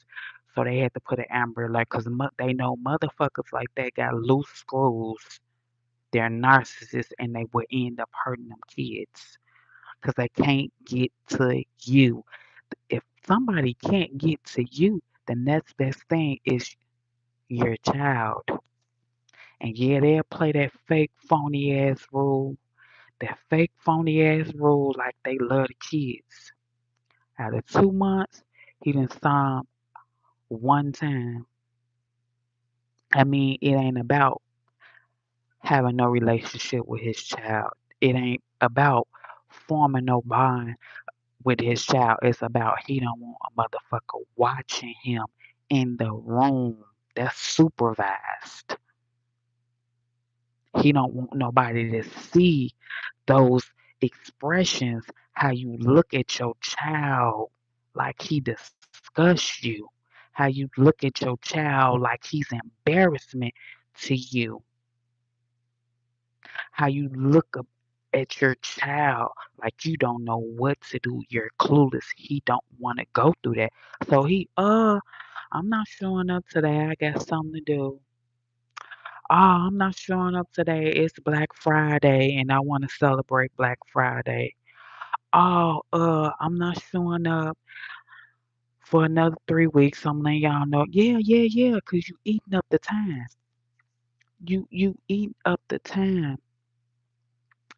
So they had to put an Amber Alert because they know motherfuckers like that got loose screws. They're narcissists and they will end up hurting them kids because they can't get to you. If somebody can't get to you, the next best thing is your child. And yeah, they'll play that fake phony ass rule, that fake phony ass rule like they love the kids. Out of 2 months, he done saw 'em one time. I mean, it ain't about having no relationship with his child. It ain't about forming no bond with his child. It's about he don't want a motherfucker watching him in the room that's supervised. He don't want nobody to see those expressions, how you look at your child like he disgusts you, how you look at your child like he's embarrassment to you, how you look at your child like you don't know what to do. You're clueless. He don't want to go through that. So I'm not showing up today. I got something to do. Oh, I'm not showing up today. It's Black Friday and I want to celebrate Black Friday. Oh, I'm not showing up for another 3 weeks. I'm letting y'all know. Yeah, yeah, yeah, because you eating up the time. You eating up the time.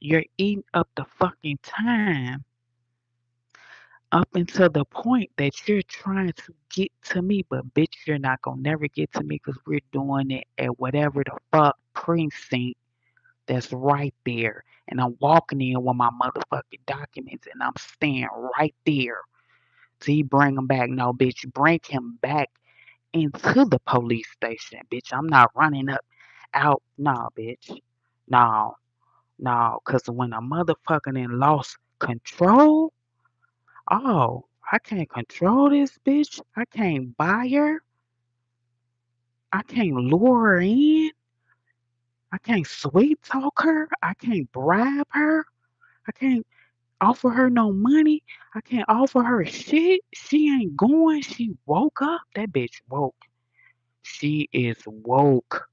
You're eating up the fucking time up until the point that you're trying to get to me, but bitch, you're not gonna never get to me because we're doing it at whatever the fuck precinct that's right there. And I'm walking in with my motherfucking documents and I'm staying right there till he bring him back. No, bitch, bring him back into the police station, bitch. I'm not running up out. Nah, bitch. No, no, because when a motherfucker then lost control, oh, I can't control this bitch. I can't buy her. I can't lure her in. I can't sweet talk her. I can't bribe her. I can't offer her no money. I can't offer her shit. She ain't going. She woke up. That bitch woke. She is woke.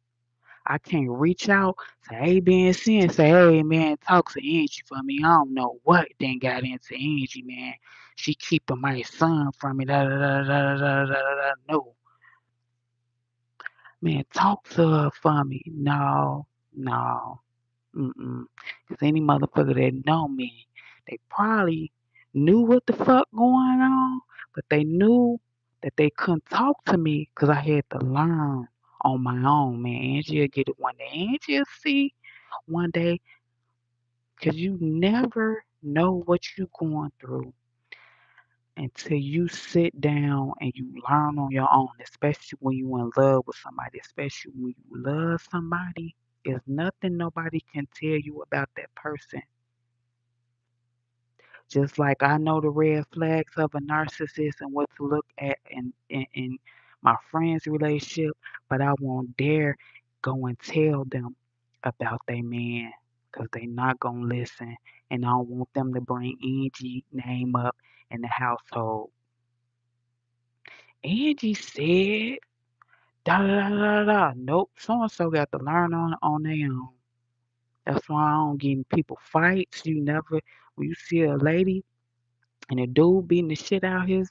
I can't reach out to A, B, and C and say, hey, man, talk to Angie for me. I don't know what then got into Angie, man. She keeping my son from me. Da, da, da, da, da, da, da, da. No. Man, talk to her for me. No, no. Mm-mm. Because any motherfucker that know me, they probably knew what the fuck going on, but they knew that they couldn't talk to me because I had to learn on my own, man. Angie'll get it one day. Angie'll see one day because you never know what you're going through until you sit down and you learn on your own, especially when you in love with somebody, especially when you love somebody. There's nothing nobody can tell you about that person. Just like I know the red flags of a narcissist and what to look at in my friend's relationship, but I won't dare go and tell them about their man because they not gonna listen, and I don't want them to bring Angie name up in the household. Angie said da da da da da. Nope, so and so got to learn on their own. That's why I don't get in people fights. You never when you see a lady and a dude beating the shit out his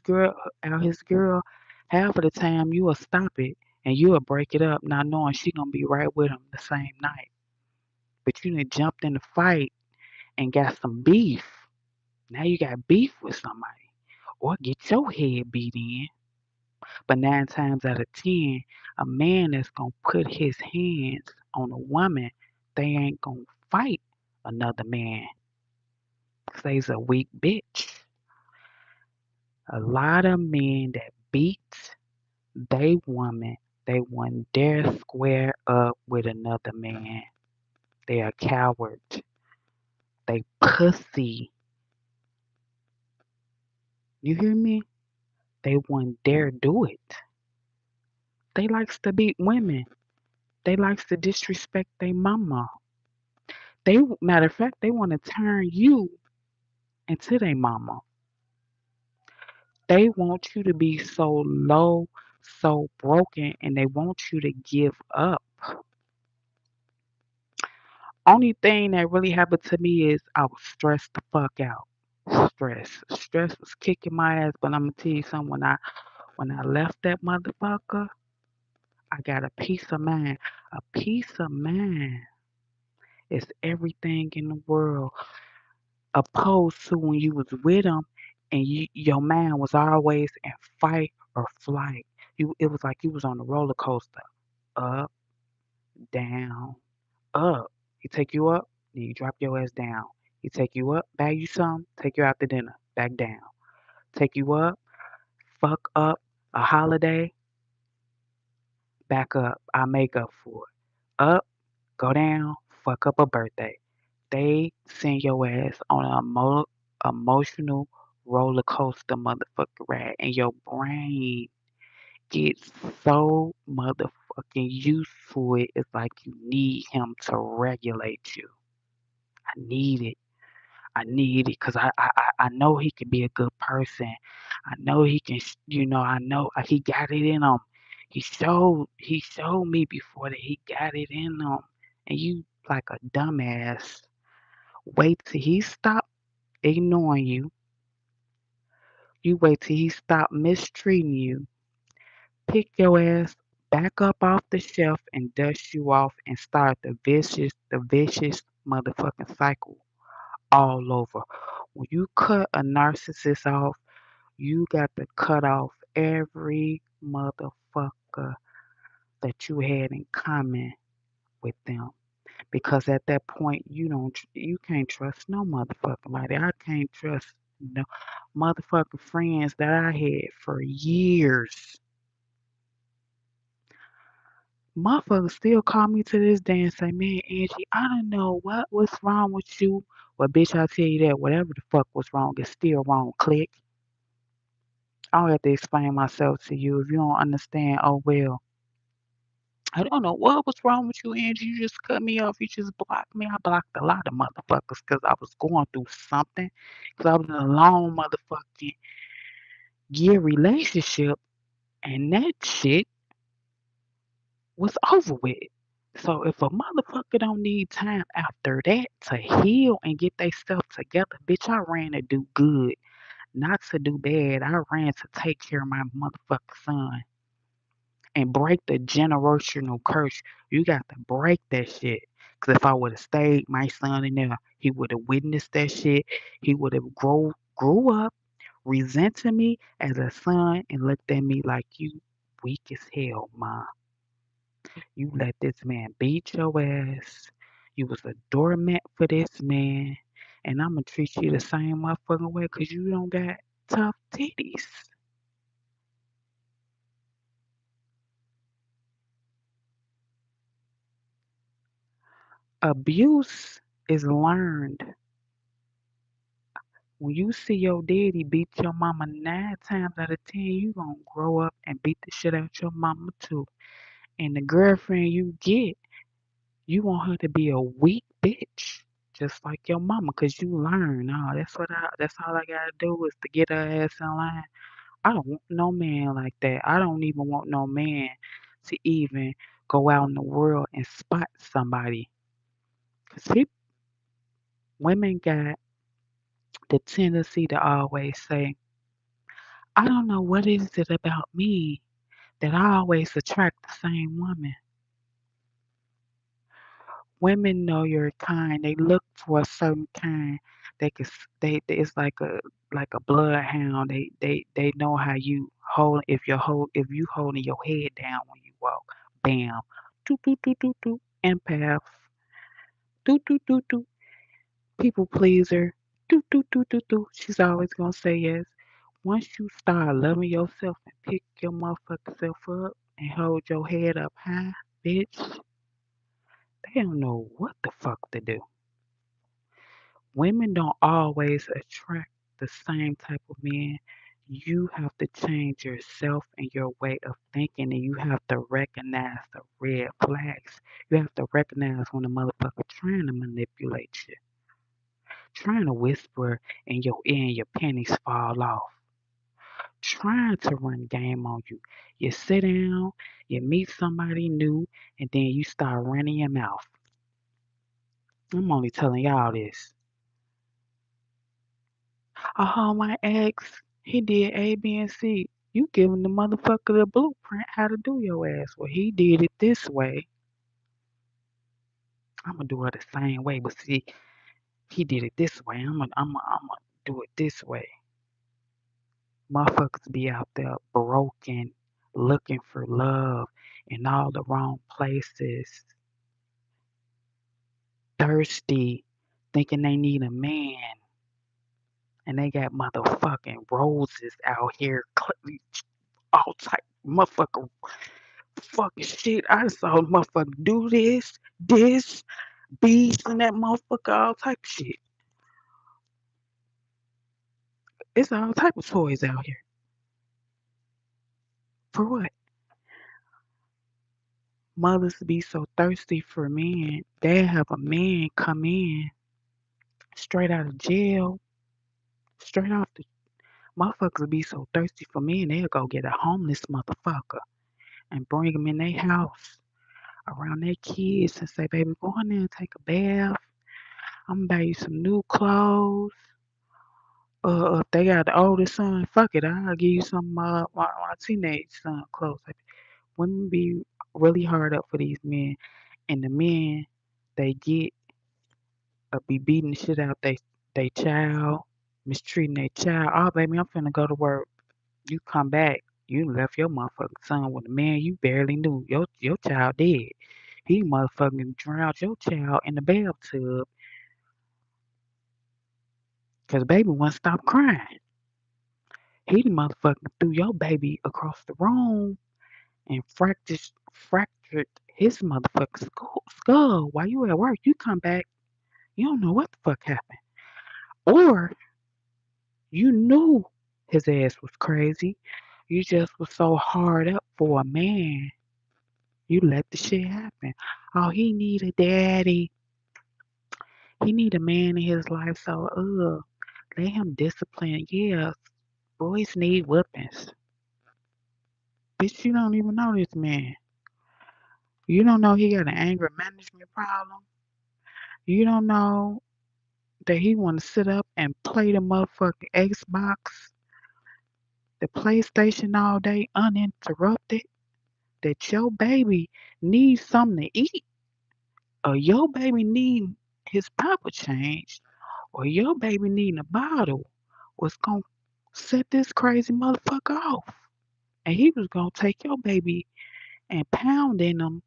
girl, half of the time you will stop it and you will break it up, not knowing she gonna be right with him the same night. But you done jumped in the fight and got some beef. Now you got beef with somebody. Or get your head beat in. But 9 times out of 10, a man that's gonna put his hands on a woman, they ain't gonna fight another man. 'Cause they's a weak bitch. A lot of men that beat they woman, they wouldn't dare square up with another man. They are cowards. They pussy. You hear me? They wouldn't dare do it. They likes to beat women. They likes to disrespect their mama. They matter of fact, they want to turn you into their mama. They want you to be so low, so broken, and they want you to give up. Only thing that really happened to me is I was stressed the fuck out. Stress was kicking my ass. But I'm gonna tell you something. When I left that motherfucker, I got a peace of mind. A peace of mind is everything in the world. Opposed to when you was with him and your mind was always in fight or flight. It was like you was on a roller coaster. Up, down, up. He take you up, then you drop your ass down. He take you up, bag you some, take you out to dinner, back down. Take you up, fuck up a holiday, back up. I make up for it. Up, go down, fuck up a birthday. They send your ass on an emotional roller coaster motherfucker ride, and your brain gets so motherfucking used to it. It's like you need him to regulate you. I need it. I need it because I know he can be a good person. I know he can, I know he got it in him. He showed me before that he got it in him. And you like a dumbass. Wait till he stop ignoring you. You wait till he stop mistreating you. Pick your ass back up off the shelf and dust you off and start the vicious motherfucking cycle all over. When you cut a narcissist off, you got to cut off every motherfucker that you had in common with them. Because at that point, you can't trust no motherfucker like that. I can't trust no motherfucking friends that I had for years. Motherfuckers still call me to this day and say, "Man, Angie, I don't know what's wrong with you." Well, bitch, I tell you that whatever the fuck was wrong is still wrong. Click. I don't have to explain myself to you if you don't understand. Oh well. I don't know what was wrong with you, Angie. You just cut me off. You just blocked me. I blocked a lot of motherfuckers because I was going through something. Because I was in a long motherfucking year relationship, and that shit was over with. So if a motherfucker don't need time after that to heal and get their stuff together, bitch, I ran to do good, not to do bad. I ran to take care of my motherfucking son and break the generational curse. You got to break that shit. Cause if I would have stayed my son in there, he would have witnessed that shit. He would have grew up resenting me as a son and looked at me like you weak as hell, ma. You let this man beat your ass. You was a doormat for this man. And I'ma treat you the same motherfucking way because you don't got tough titties. Abuse is learned. When you see your daddy beat your mama 9 times out of 10, you gonna grow up and beat the shit out your mama too. And the girlfriend you get, you want her to be a weak bitch, just like your mama, 'cause you learn. Oh, that's all I gotta do is to get her ass in line. I don't want no man like that. I don't even want no man to even go out in the world and spot somebody. 'Cause women got the tendency to always say, I don't know what is it about me that I always attract the same woman. Women know your kind. They look for a certain kind. It's like a bloodhound. They know how you hold if you holding your head down when you walk. Bam. Do do do do do. Empath. Do do do do. People pleaser. Do do do do do. She's always gonna say yes. Once you start loving yourself and pick your motherfucking self up and hold your head up high, bitch, they don't know what the fuck to do. Women don't always attract the same type of men. You have to change yourself and your way of thinking, and you have to recognize the red flags. You have to recognize when a motherfucker trying to manipulate you, trying to whisper in your ear and your pennies fall off, trying to run game on you. You sit down, you meet somebody new, and then you start running your mouth. I'm only telling y'all this. Oh, my ex, he did A, B, and C. You giving the motherfucker the blueprint how to do your ass. Well, he did it this way. I'm gonna do it the same way, but see, he did it this way. I'm gonna do it this way. Motherfuckers be out there broken, looking for love in all the wrong places, thirsty, thinking they need a man, and they got motherfucking roses out here, all type motherfucker fucking shit. I saw a motherfucker do this, beast, and that motherfucker, all type of shit. It's all type of toys out here. For what? Mothers be so thirsty for men. They have a man come in. straight out of jail, straight off the motherfuckers be so thirsty for men, they'll go get a homeless motherfucker and bring him in their house around their kids and say, baby, go in there and take a bath. I'm gonna buy you some new clothes. If they got the oldest son, fuck it, I'll give you some my teenage son clothes. Like, women be really hard up for these men, and the men they get be beating the shit out they child, mistreating their child. Oh, baby, I'm finna go to work. You come back, you left your motherfucking son with a man you barely knew. Your child dead. He motherfucking drowned your child in the bathtub because baby wouldn't stop crying. He the motherfucking threw your baby across the room and fractured his motherfucking skull while you at work. You come back, you don't know what the fuck happened. Or you knew his ass was crazy. You just was so hard up for a man. You let the shit happen. Oh, he need a daddy. He need a man in his life. So, let him discipline. Yeah, boys need whippings. Bitch, you don't even know this man. You don't know he got an anger management problem. You don't know that he want to sit up and play the motherfucking Xbox, the PlayStation all day uninterrupted. That your baby needs something to eat, or your baby need his pamper changed, or your baby needing a bottle, was gonna set this crazy motherfucker off. And he was gonna take your baby and pound in him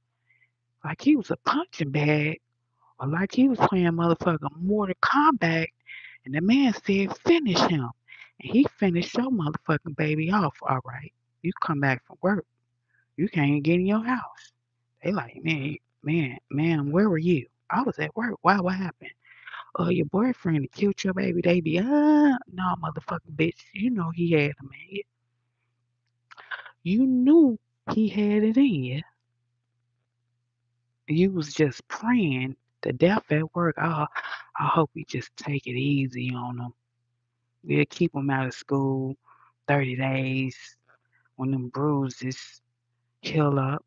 like he was a punching bag, or like he was playing motherfucking Mortal Kombat. And the man said, finish him. And he finished your motherfucking baby off, all right. You come back from work. You can't get in your house. They like, man, where were you? I was at work. Why? What happened? Your boyfriend killed your baby. They be, no, motherfucking bitch. You know he had a man. You knew he had it in you. You was just praying to death at work. Oh, I hope we just take it easy on him. We'll keep him out of school 30 days when them bruises heal up.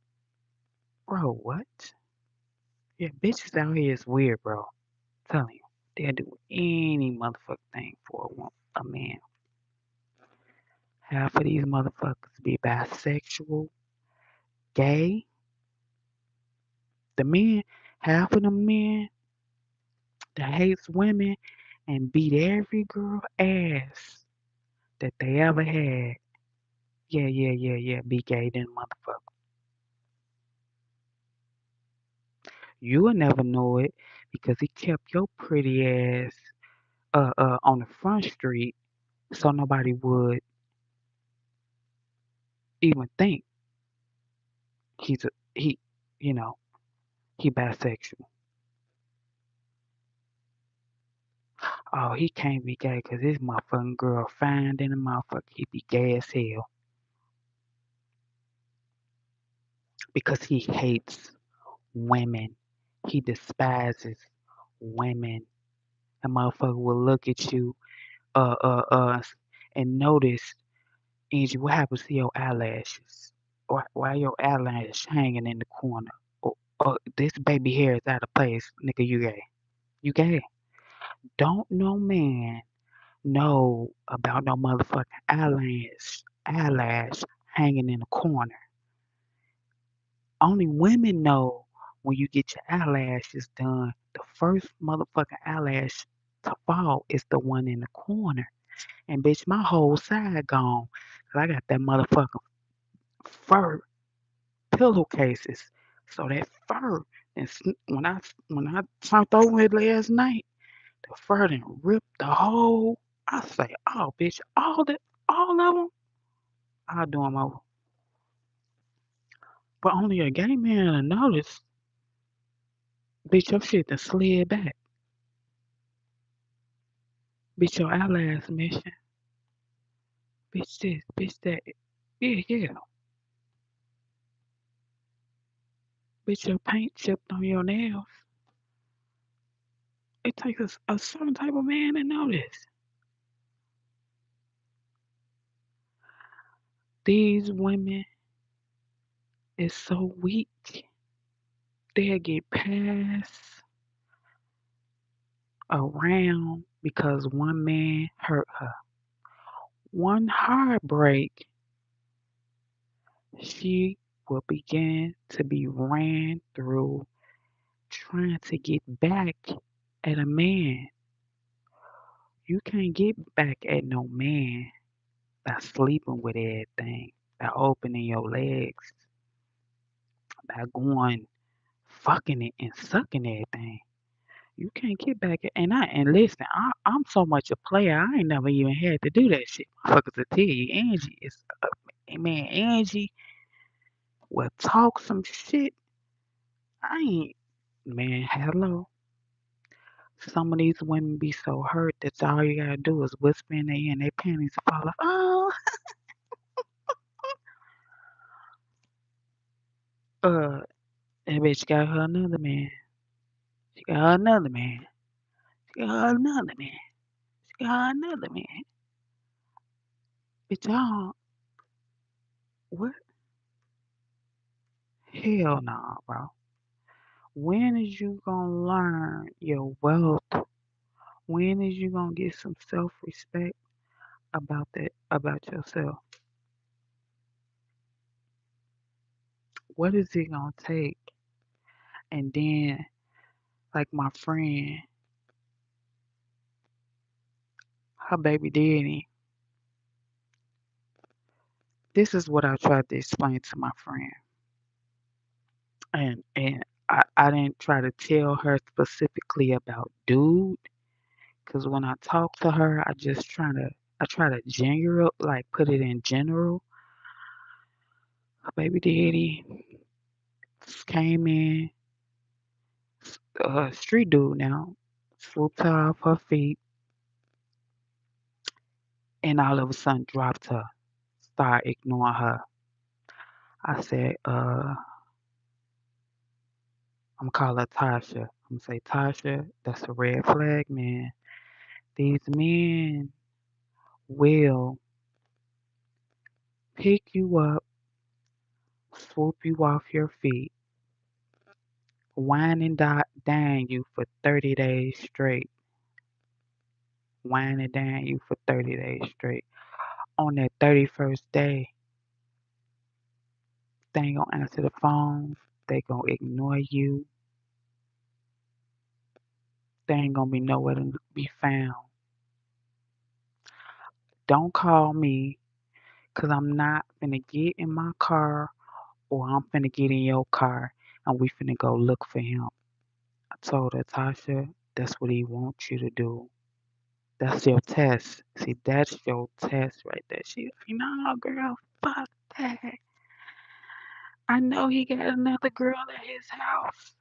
Bro, what? Yeah, bitches out here is weird, bro. I'm telling you. They'll do any motherfucking thing for a man. Half of these motherfuckers be bisexual, gay. The men, half of the men that hates women and beat every girl ass that they ever had. Yeah. Be gay then motherfucker. You will never know it because he kept your pretty ass on the front street so nobody would even think he you know he bisexual. Oh, he can't be gay because this motherfucking girl fine than a motherfucker. He be gay as hell because he hates women. He despises women. A motherfucker will look at you, uh, uh, uh, and notice, Angie, what happens to your eyelashes? Why your eyelash hanging in the corner? This baby hair is out of place, nigga. You gay? You gay? Don't no man know about no motherfucking eyelash hanging in the corner. Only women know when you get your eyelashes done, the first motherfucking eyelash to fall is the one in the corner. And bitch, my whole side gone. 'Cause I got that motherfucking fur pillowcases. So that fur, and when I turned over it last night, the fur done ripped the whole. I say, oh bitch, all of them. I'll do them over. But only a gay man will notice. Bitch, your shit done slid back. Bitch, your eyelash missing. Bitch this, bitch that. Yeah. Bitch, your paint chipped on your nails. It takes a certain type of man to know this. These women is so weak. They'll get passed around because one man hurt her. One heartbreak, she will begin to be ran through trying to get back at a man. You can't get back at no man by sleeping with everything, by opening your legs, by going fucking it and sucking everything. You can't get back at, and listen, I'm so much a player. I ain't never even had to do that shit. Motherfuckers to tell you, Angie is man. Angie will talk some shit. I ain't man. Hello. Some of these women be so hurt that all you gotta do is whisper in their ear and their panties fall off. Oh, uh, that bitch got her another man. She got her another man. She got her another man. She got her another man. Bitch, what? Hell no, bro. When is you gonna learn your wealth? When is you gonna get some self-respect about yourself? What is it gonna take? And then, like my friend, her baby daddy, this is what I tried to explain to my friend. And I didn't try to tell her specifically about dude, because when I talk to her, I try to general like put it in general. Her baby daddy came in, street dude now, swooped her off her feet, and all of a sudden dropped her, start ignoring her. I said, I'm calling her Tasha. I'm gonna say, Tasha, that's a red flag, man. These men will pick you up, swoop you off your feet, wine and dine you for 30 days straight. Wine and dine you for 30 days straight. On that 31st day, they ain't gonna answer the phone. They gonna ignore you. They ain't gonna be nowhere to be found. Don't call me, cause I'm not finna get in my car or I'm finna get in your car and we finna go look for him. I told her, Tasha, that's what he wants you to do. That's your test. See, that's your test right there. She like, no, girl, fuck that. I know he got another girl at his house.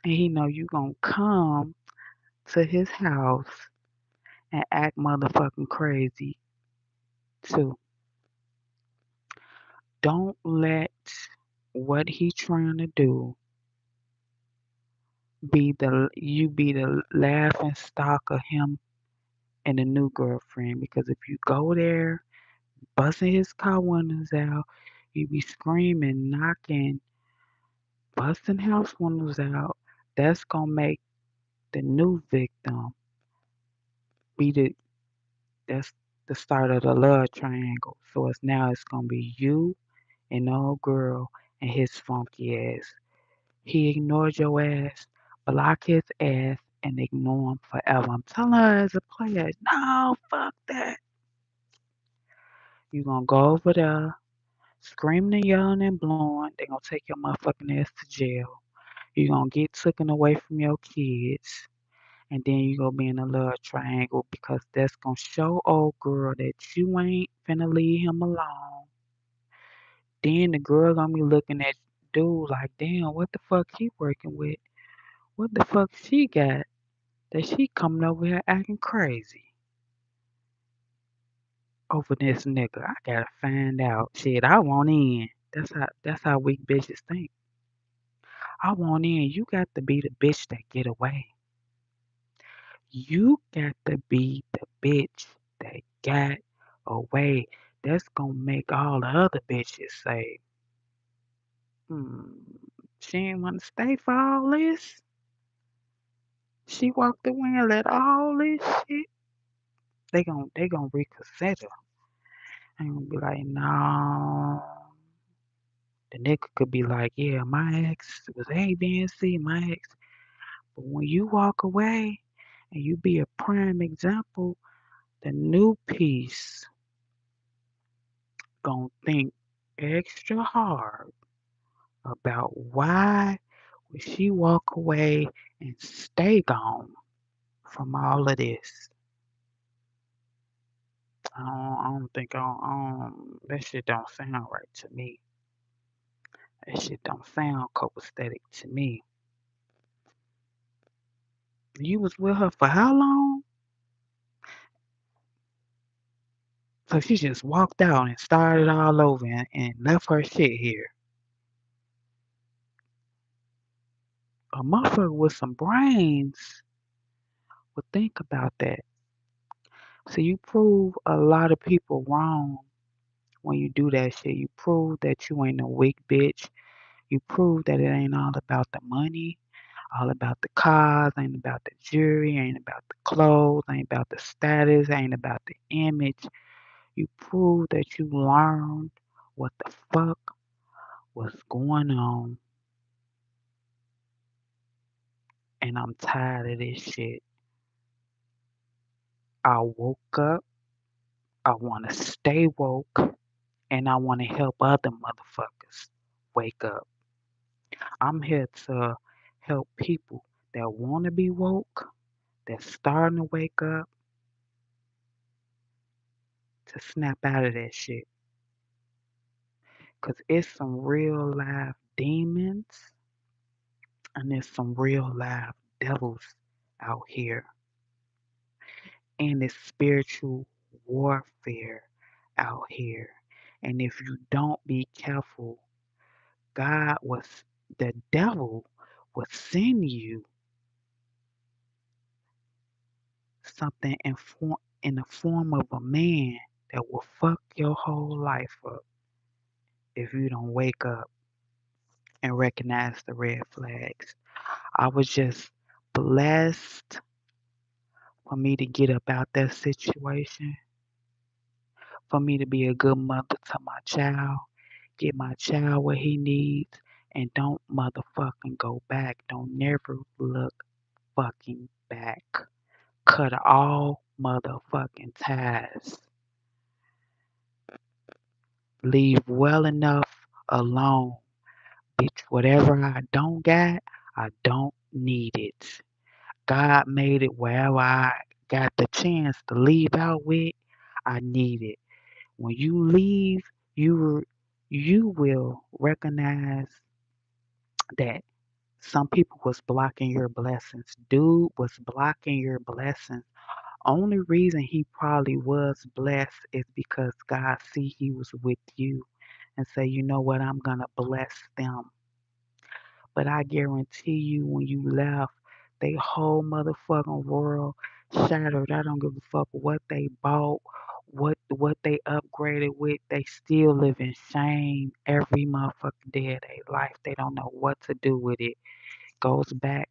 And he know you gonna come to his house and act motherfucking crazy too. Don't let what he trying to do be the laughing stock of him and the new girlfriend. Because if you go there busting his car windows out, you be screaming, knocking, busting house windows out, that's gonna make the new victim be that's the start of the love triangle. So it's gonna be you and the old girl and his funky ass. He ignored your ass, block his ass and ignore him forever. I'm telling her as a player, no, fuck that. You gonna go over there, screaming and yelling and blowing. They gonna take your motherfucking ass to jail. You gonna get taken away from your kids. And then you gonna be in a love triangle because that's gonna show old girl that you ain't finna leave him alone. Then the girl gonna be looking at dude like, damn, what the fuck he working with? What the fuck she got that she coming over here acting crazy over this nigga? I gotta find out. Shit, I want in. That's how weak bitches think. I want in. You got to be the bitch that get away. You got to be the bitch that got away. That's gonna make all the other bitches say, hmm, she ain't want to stay for all this. She walked away and let all this shit. They gonna reconsider. They gonna be like, no. The nigga could be like, yeah, my ex was A, B, and C, my ex. But when you walk away and you be a prime example, the new piece gonna think extra hard about why would she walk away and stay gone from all of this. I don't think that shit don't sound right to me. That shit don't sound copacetic to me. You was with her for how long? So she just walked out and started all over and left her shit here. A motherfucker with some brains would think about that. So you prove a lot of people wrong when you do that shit. You prove that you ain't a weak bitch. You prove that it ain't all about the money, all about the cars, ain't about the jewelry, ain't about the clothes, ain't about the status, ain't about the image. You prove that you learned what the fuck was going on, and I'm tired of this shit. I woke up, I want to stay woke, and I want to help other motherfuckers wake up. I'm here to help people that want to be woke, that's starting to wake up, to snap out of that shit. Because it's some real live demons and there's some real live devils out here. And it's spiritual warfare out here. And if you don't be careful, God was, the devil will send you something in the form of a man that will fuck your whole life up if you don't wake up and recognize the red flags. I was just blessed for me to get up out that situation, for me to be a good mother to my child, get my child what he needs, and don't motherfucking go back. Don't never look fucking back. Cut all motherfucking ties. Leave well enough alone. Bitch, whatever I don't got, I don't need it. God made it wherever I got the chance to leave out with, I need it. When you leave, you you will recognize that some people was blocking your blessings. Dude was blocking your blessings. Only reason he probably was blessed is because God see he was with you and say, you know what, I'm gonna bless them. But I guarantee you when you left, they whole motherfucking world shattered. I don't give a fuck what they bought, what they upgraded with. They still live in shame every motherfucking day of their life. They don't know what to do with it. Goes back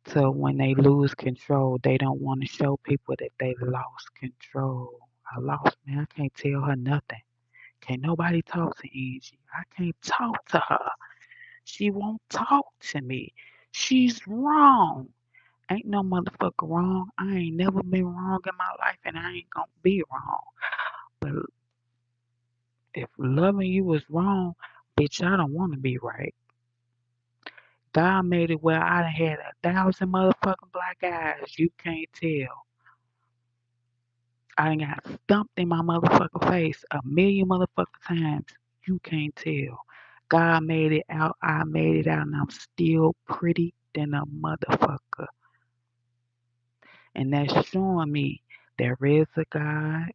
to when they lose control. They don't want to show people that they lost control. I lost, man. I can't tell her nothing. Can't nobody talk to Angie. I can't talk to her. She won't talk to me. She's wrong. Ain't no motherfucker wrong. I ain't never been wrong in my life and I ain't gonna be wrong. But if loving you is wrong, bitch, I don't wanna be right. God made it where I done had 1,000 motherfucking black eyes. You can't tell. I done got stumped in my motherfucking face 1,000,000 motherfucking times. You can't tell. God made it out. I made it out, and I'm still pretty than a motherfucker. And that's showing me there is a God.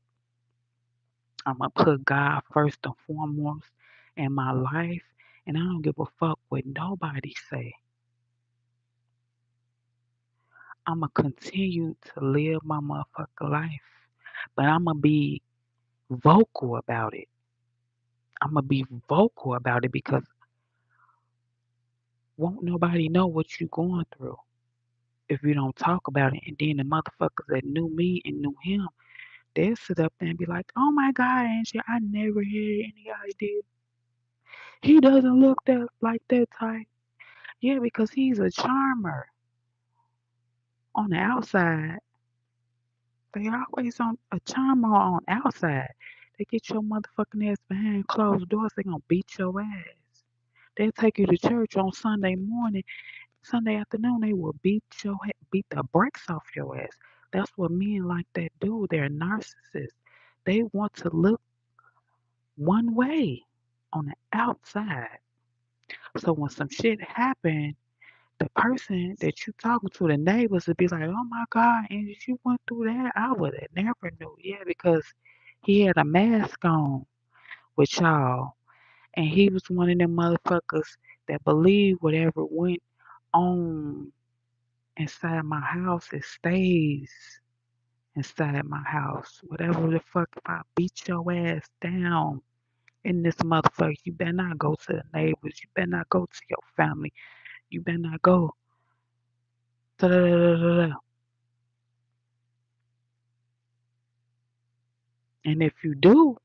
I'm gonna put God first and foremost in my life, and I don't give a fuck what nobody say. I'ma continue to live my motherfucking life. But I'ma be vocal about it. I'ma be vocal about it because won't nobody know what you going through if you don't talk about it. And then the motherfuckers that knew me and knew him, they'll sit up there and be like, "Oh my God, Angie, I never had any idea. He doesn't look that like that type." Yeah, because he's a charmer on the outside. They always on a charmer on outside. They get your motherfucking ass behind closed doors. They gonna beat your ass. They'll take you to church on Sunday morning. Sunday afternoon, they will beat the brakes off your ass. That's what men like that do. They're narcissists. They want to look one way on the outside. So when some shit happen, the person that you talking to, the neighbors, would be like, "Oh my God, and you went through that? I would have never knew." Yeah, because he had a mask on with y'all, and he was one of them motherfuckers that believe whatever went on inside my house, it stays inside my house. Whatever the fuck, if I beat your ass down in this motherfucker, you better not go to the neighbors. You better not go to your family. You better not go. Da da da da da. And if you do,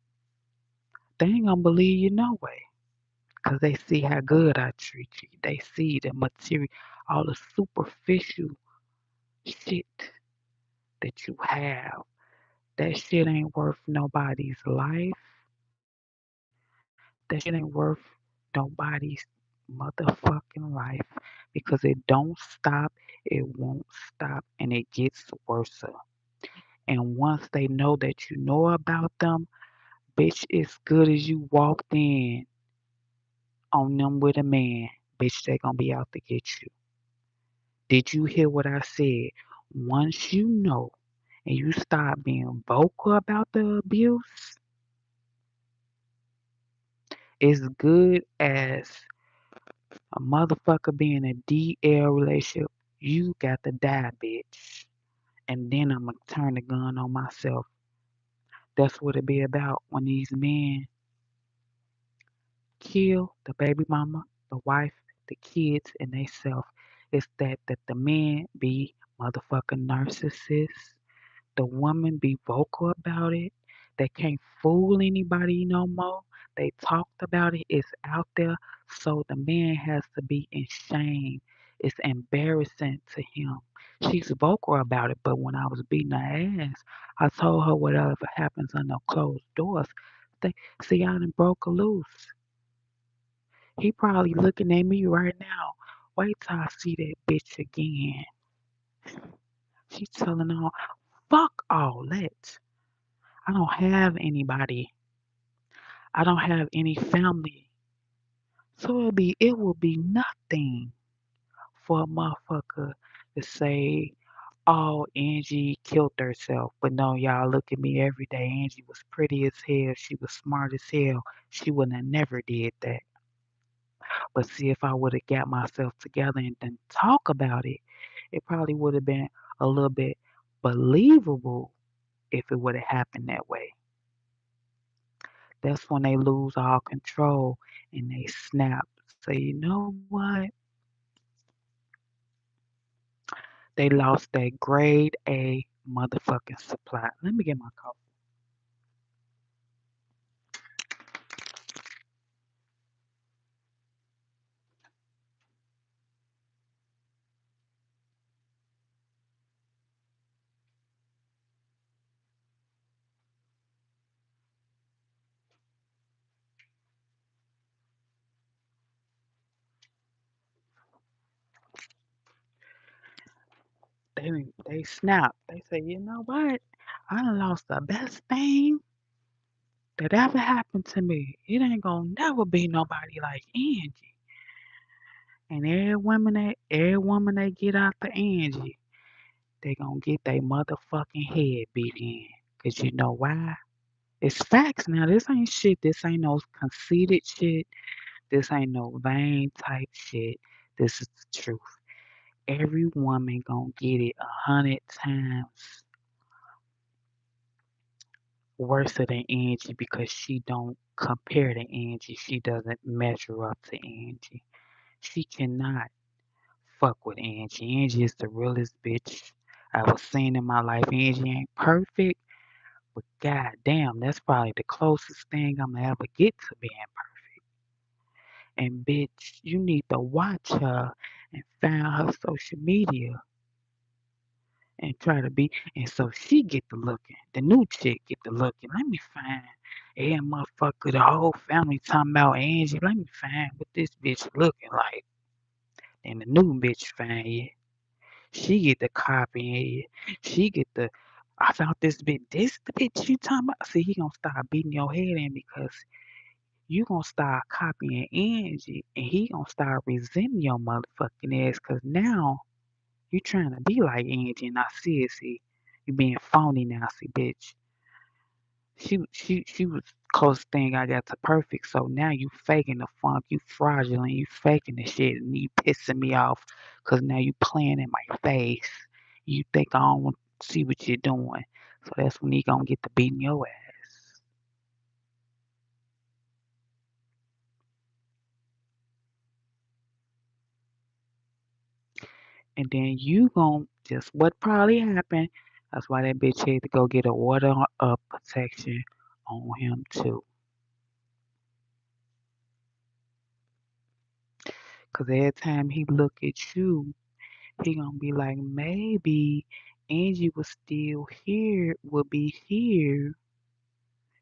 they ain't gonna believe you no way. Cause they see how good I treat you. They see the material, all the superficial shit that you have. That shit ain't worth nobody's life. That shit ain't worth nobody's motherfucking life because it don't stop, it won't stop, and it gets worse. And once they know that you know about them, bitch, it's good as you walked in on them with a man, bitch, they gonna be out to get you. Did you hear what I said? Once you know and you start being vocal about the abuse, it's good as a motherfucker being a DL relationship. You got to die, bitch. And then I'm gonna turn the gun on myself. That's what it be about when these men kill the baby mama, the wife, the kids, and they self. It's that the men be motherfucking narcissists. The woman be vocal about it. They can't fool anybody no more. They talked about it. It's out there. So the man has to be in shame. It's embarrassing to him. She's vocal about it, but when I was beating her ass, I told her whatever happens under closed doors. They see I done broke her loose. He probably looking at me right now. Wait till I see that bitch again. She's telling all, fuck all that. I don't have anybody. I don't have any family. So it will be nothing for a motherfucker to say, "Oh, Angie killed herself." But no, y'all look at me every day. Angie was pretty as hell. She was smart as hell. She wouldn't have never did that. But see, if I would have got myself together and then talk about it, it probably would have been a little bit believable if it would have happened that way. That's when they lose all control and they snap. Say, you know what? They lost that grade A motherfucking supply. Let me get my coffee. They snap. They say, you know what? I done lost the best thing that ever happened to me. It ain't gonna never be nobody like Angie. And every woman they get after Angie, they gonna get their motherfucking head beat in. Cause you know why? It's facts now. This ain't shit. This ain't no conceited shit. This ain't no vain type shit. This is the truth. Every woman gonna get it 100 times worse than Angie because she don't compare to Angie. She doesn't measure up to Angie. She cannot fuck with Angie. Angie is the realest bitch I ever seen in my life. Angie ain't perfect, but god damn, that's probably the closest thing I'm gonna ever get to being perfect. And bitch, you need to watch her and find her social media and try to be. And so she get the looking. The new chick get the looking. Let me find. Yeah, motherfucker, the whole family talking about Angie. Let me find what this bitch looking like. And the new bitch find it. She get the copying it. She get the. I found this bitch. This the bitch you talking about. See, he gonna start beating your head in because you gonna start copying Angie, and he gonna start resenting your motherfucking ass. Cause now you trying to be like Angie, and I see it. See, you being phony now. See, bitch. She was close thing I got to perfect. So now you faking the funk, you fraudulent, you faking the shit, and you pissing me off because now you playing in my face. You think I don't want to see what you're doing. So that's when he gonna get to beating your ass. And then you gonna just what probably happened. That's why that bitch had to go get a order of protection on him too. Cause every time he look at you, he gonna be like, maybe Angie was still here, would be here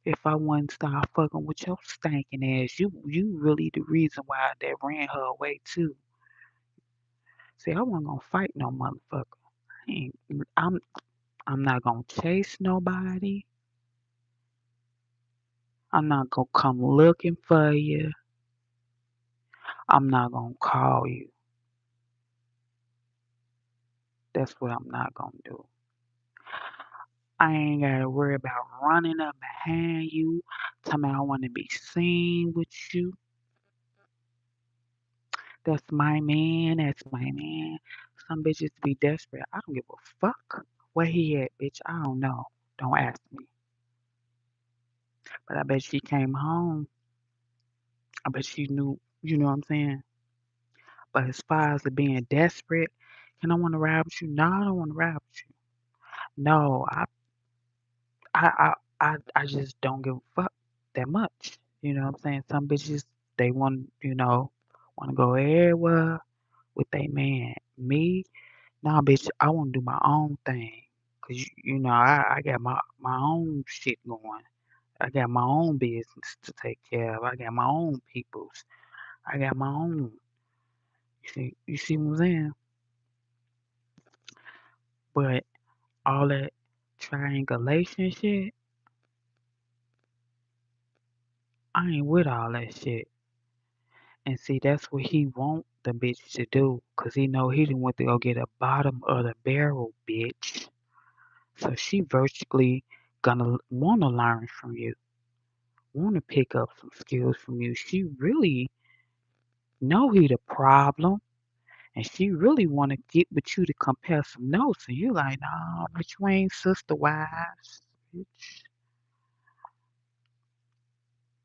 if I wouldn't start fucking with your stinking ass. You really the reason why that ran her away too. See, I wasn't gonna fight no motherfucker. I ain't, I'm I'm not gonna chase nobody. I'm not gonna come looking for you. I'm not gonna call you. That's what I'm not gonna do. I ain't gotta worry about running up behind you, telling me I wanna be seen with you. That's my man. That's my man. Some bitches be desperate. I don't give a fuck where he at, bitch. I don't know. Don't ask me. But I bet she came home. I bet she knew. You know what I'm saying? But as far as it being desperate, can I want to ride with you? No, I don't want to ride with you. No, I just don't give a fuck that much. You know what I'm saying? Some bitches they want to go everywhere with their man. Me, nah, bitch, I want to do my own thing. Cause I got my own shit going. I got my own business to take care of. I got my own peoples. I got my own. You see what I'm saying? But all that triangulation shit, I ain't with all that shit. And see, that's what he want the bitch to do. Cause he know he didn't want to go get a bottom of the barrel bitch. So she virtually gonna wanna learn from you, wanna pick up some skills from you. She really know he the problem, and she really wanna get with you to compare some notes. And you like, nah, but you ain't sister wives, bitch.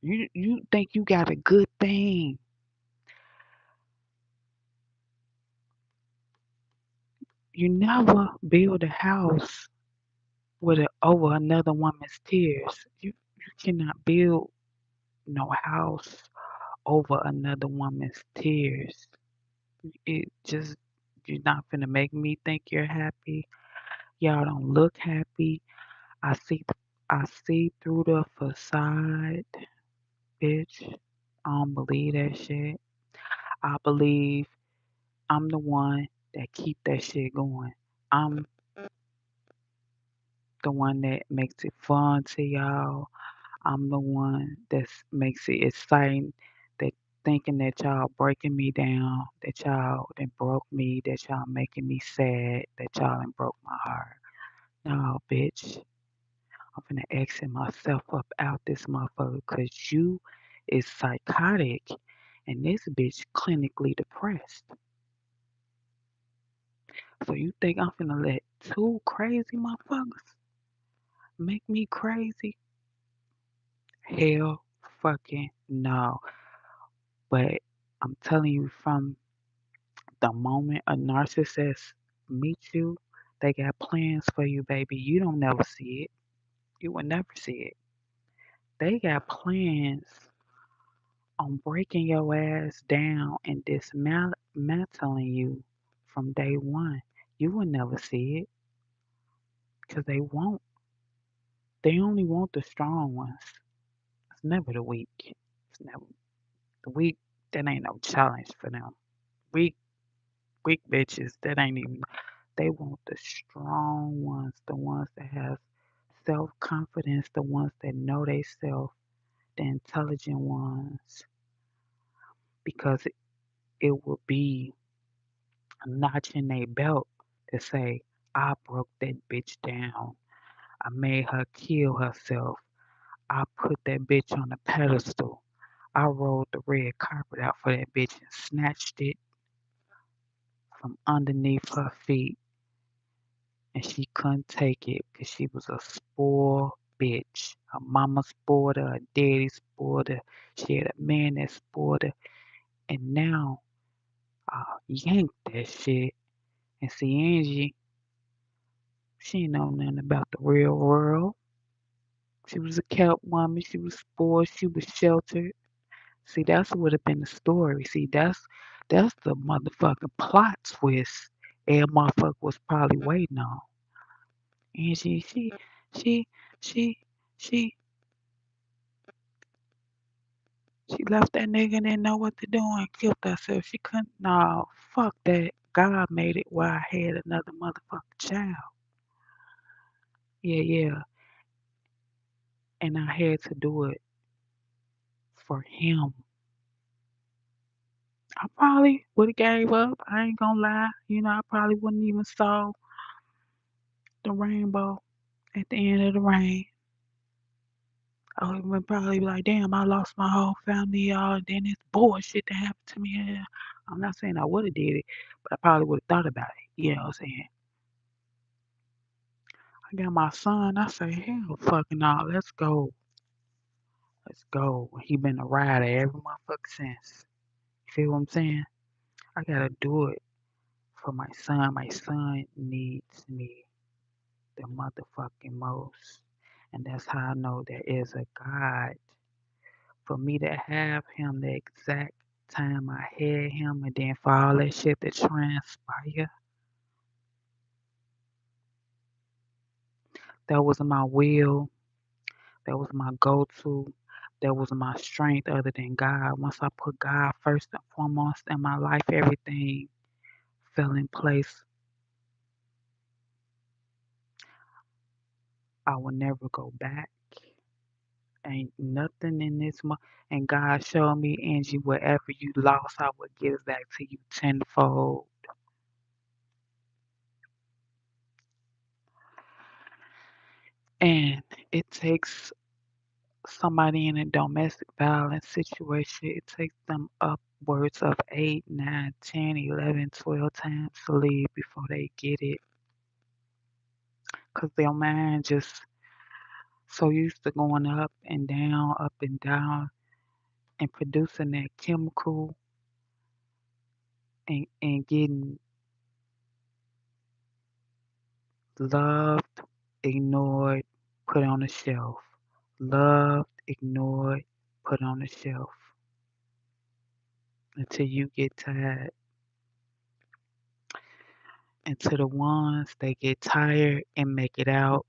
You think you got a good thing. You never build a house with over another woman's tears. You cannot build no house over another woman's tears. It just you're not gonna make me think you're happy. Y'all don't look happy. I see I see through the facade, bitch. I don't believe that shit. I believe I'm the one that keep that shit going. I'm the one that makes it fun to y'all. I'm the one that makes it exciting. That thinking that y'all breaking me down, that y'all done broke me, that y'all making me sad, that y'all done broke my heart. No, bitch. I'm finna exit myself up out this motherfucker because you is psychotic and this bitch clinically depressed. So you think I'm finna let two crazy motherfuckers make me crazy? Hell fucking no. But I'm telling you, from the moment a narcissist meets you, they got plans for you, baby. You don't never see it. You will never see it. They got plans on breaking your ass down and dismantling you from day one. You will never see it because they won't. They only want the strong ones. It's never the weak. It's never the weak. That ain't no challenge for them. Weak, weak bitches. That ain't even. They want the strong ones, the ones that have self confidence, the ones that know they self, the intelligent ones, because it will be a notch in their belt to say, I broke that bitch down. I made her kill herself. I put that bitch on a pedestal. I rolled the red carpet out for that bitch and snatched it from underneath her feet. And she couldn't take it because she was a spoiled bitch. Her mama spoiled her, her daddy spoiled her. She had a man that spoiled her. And now I yanked that shit. And see, Angie, she ain't know nothing about the real world. She was a kept woman. She was spoiled. She was sheltered. See, that's would have been the story. See, that's the motherfucking plot twist every motherfucker was probably waiting on. And she, she, she, she left that nigga and didn't know what to do and killed herself. She couldn't. No, fuck that. God made it where I had another motherfucking child. Yeah, yeah. And I had to do it for him. I probably would have gave up. I ain't gonna lie. I probably wouldn't even saw the rainbow at the end of the rain. I would probably be like, damn, I lost my whole family, y'all. And then this bullshit that happened to me. Yeah. I'm not saying I would have did it, but I probably would have thought about it. You know what I'm saying? I got my son. I say, hell, fucking no. Let's go. Let's go. He been a rider every motherfucker since. You feel what I'm saying? I gotta do it for my son. My son needs me the motherfucking most. And that's how I know there is a God. For me to have him the exact time I had him and then for all that shit to transpire, that was my will, that was my go to, that was my strength other than God. Once I put God first and foremost in my life, everything fell in place. I will never go back. Ain't nothing in this and God showed me, Angie, whatever you lost, I will give back to you tenfold. And it takes somebody in a domestic violence situation, it takes them upwards of 8, 9, 10, 11, 12 times to leave before they get it. Because their mind just so used to going up and down, and producing that chemical and getting loved, ignored, put on a shelf. Loved, ignored, put on a shelf until you get tired. And to the ones that get tired and make it out,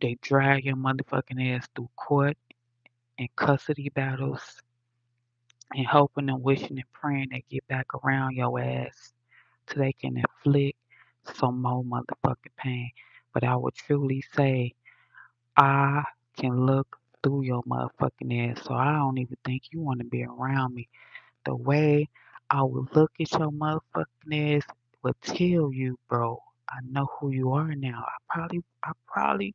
they drag your motherfucking ass through court and custody battles and hoping and wishing and praying they get back around your ass so they can inflict some more motherfucking pain. But I would truly say I can look through your motherfucking ass, so I don't even think you want to be around me. The way I would look at your motherfucking ass would tell you, bro, I know who you are now. I probably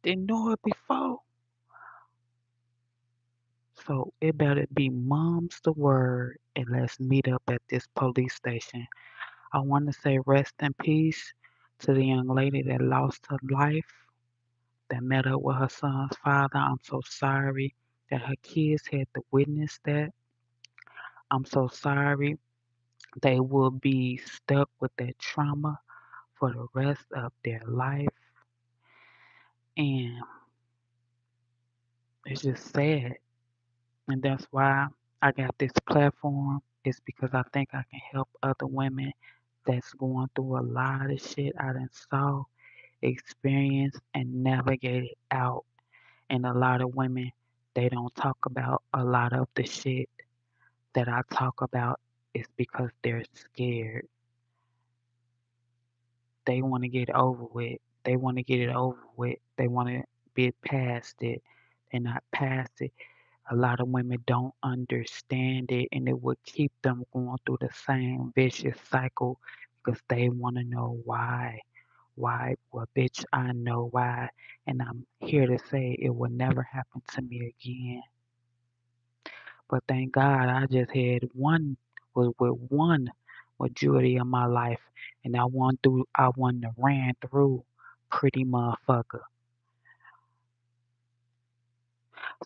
didn't know it before. So it better be mom's the word and let's meet up at this police station. I want to say rest in peace to the young lady that lost her life, that met up with her son's father. I'm so sorry that her kids had to witness that. I'm so sorry they will be stuck with that trauma for the rest of their life. And it's just sad. And that's why I got this platform. It's because I think I can help other women that's going through a lot of shit I done saw, experienced, and navigated out. And a lot of women, they don't talk about a lot of the shit that I talk about is because they're scared. They want to get over with. They want to get it over with. They want to be past it. They're not past it. A lot of women don't understand it, and it will keep them going through the same vicious cycle because they want to know why. Why? Well, bitch, I know why, and I'm here to say it will never happen to me again. But thank God I just had one was with one majority of my life, and I ran through pretty motherfucker.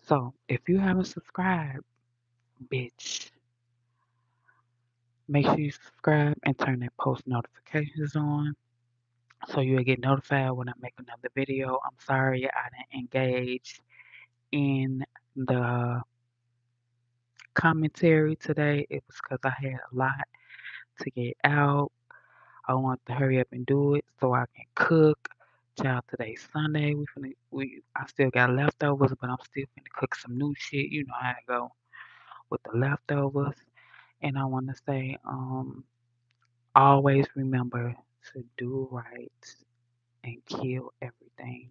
So if you haven't subscribed, bitch, make sure you subscribe and turn that post notifications on so you'll get notified when I make another video. I'm sorry I didn't engage in the commentary today. It was because I had a lot to get out. I want to hurry up and do it so I can cook. Child, today's Sunday. I still got leftovers, but I'm still finna cook some new shit. You know how I go with the leftovers. And I want to say, always remember to do right and kill everything.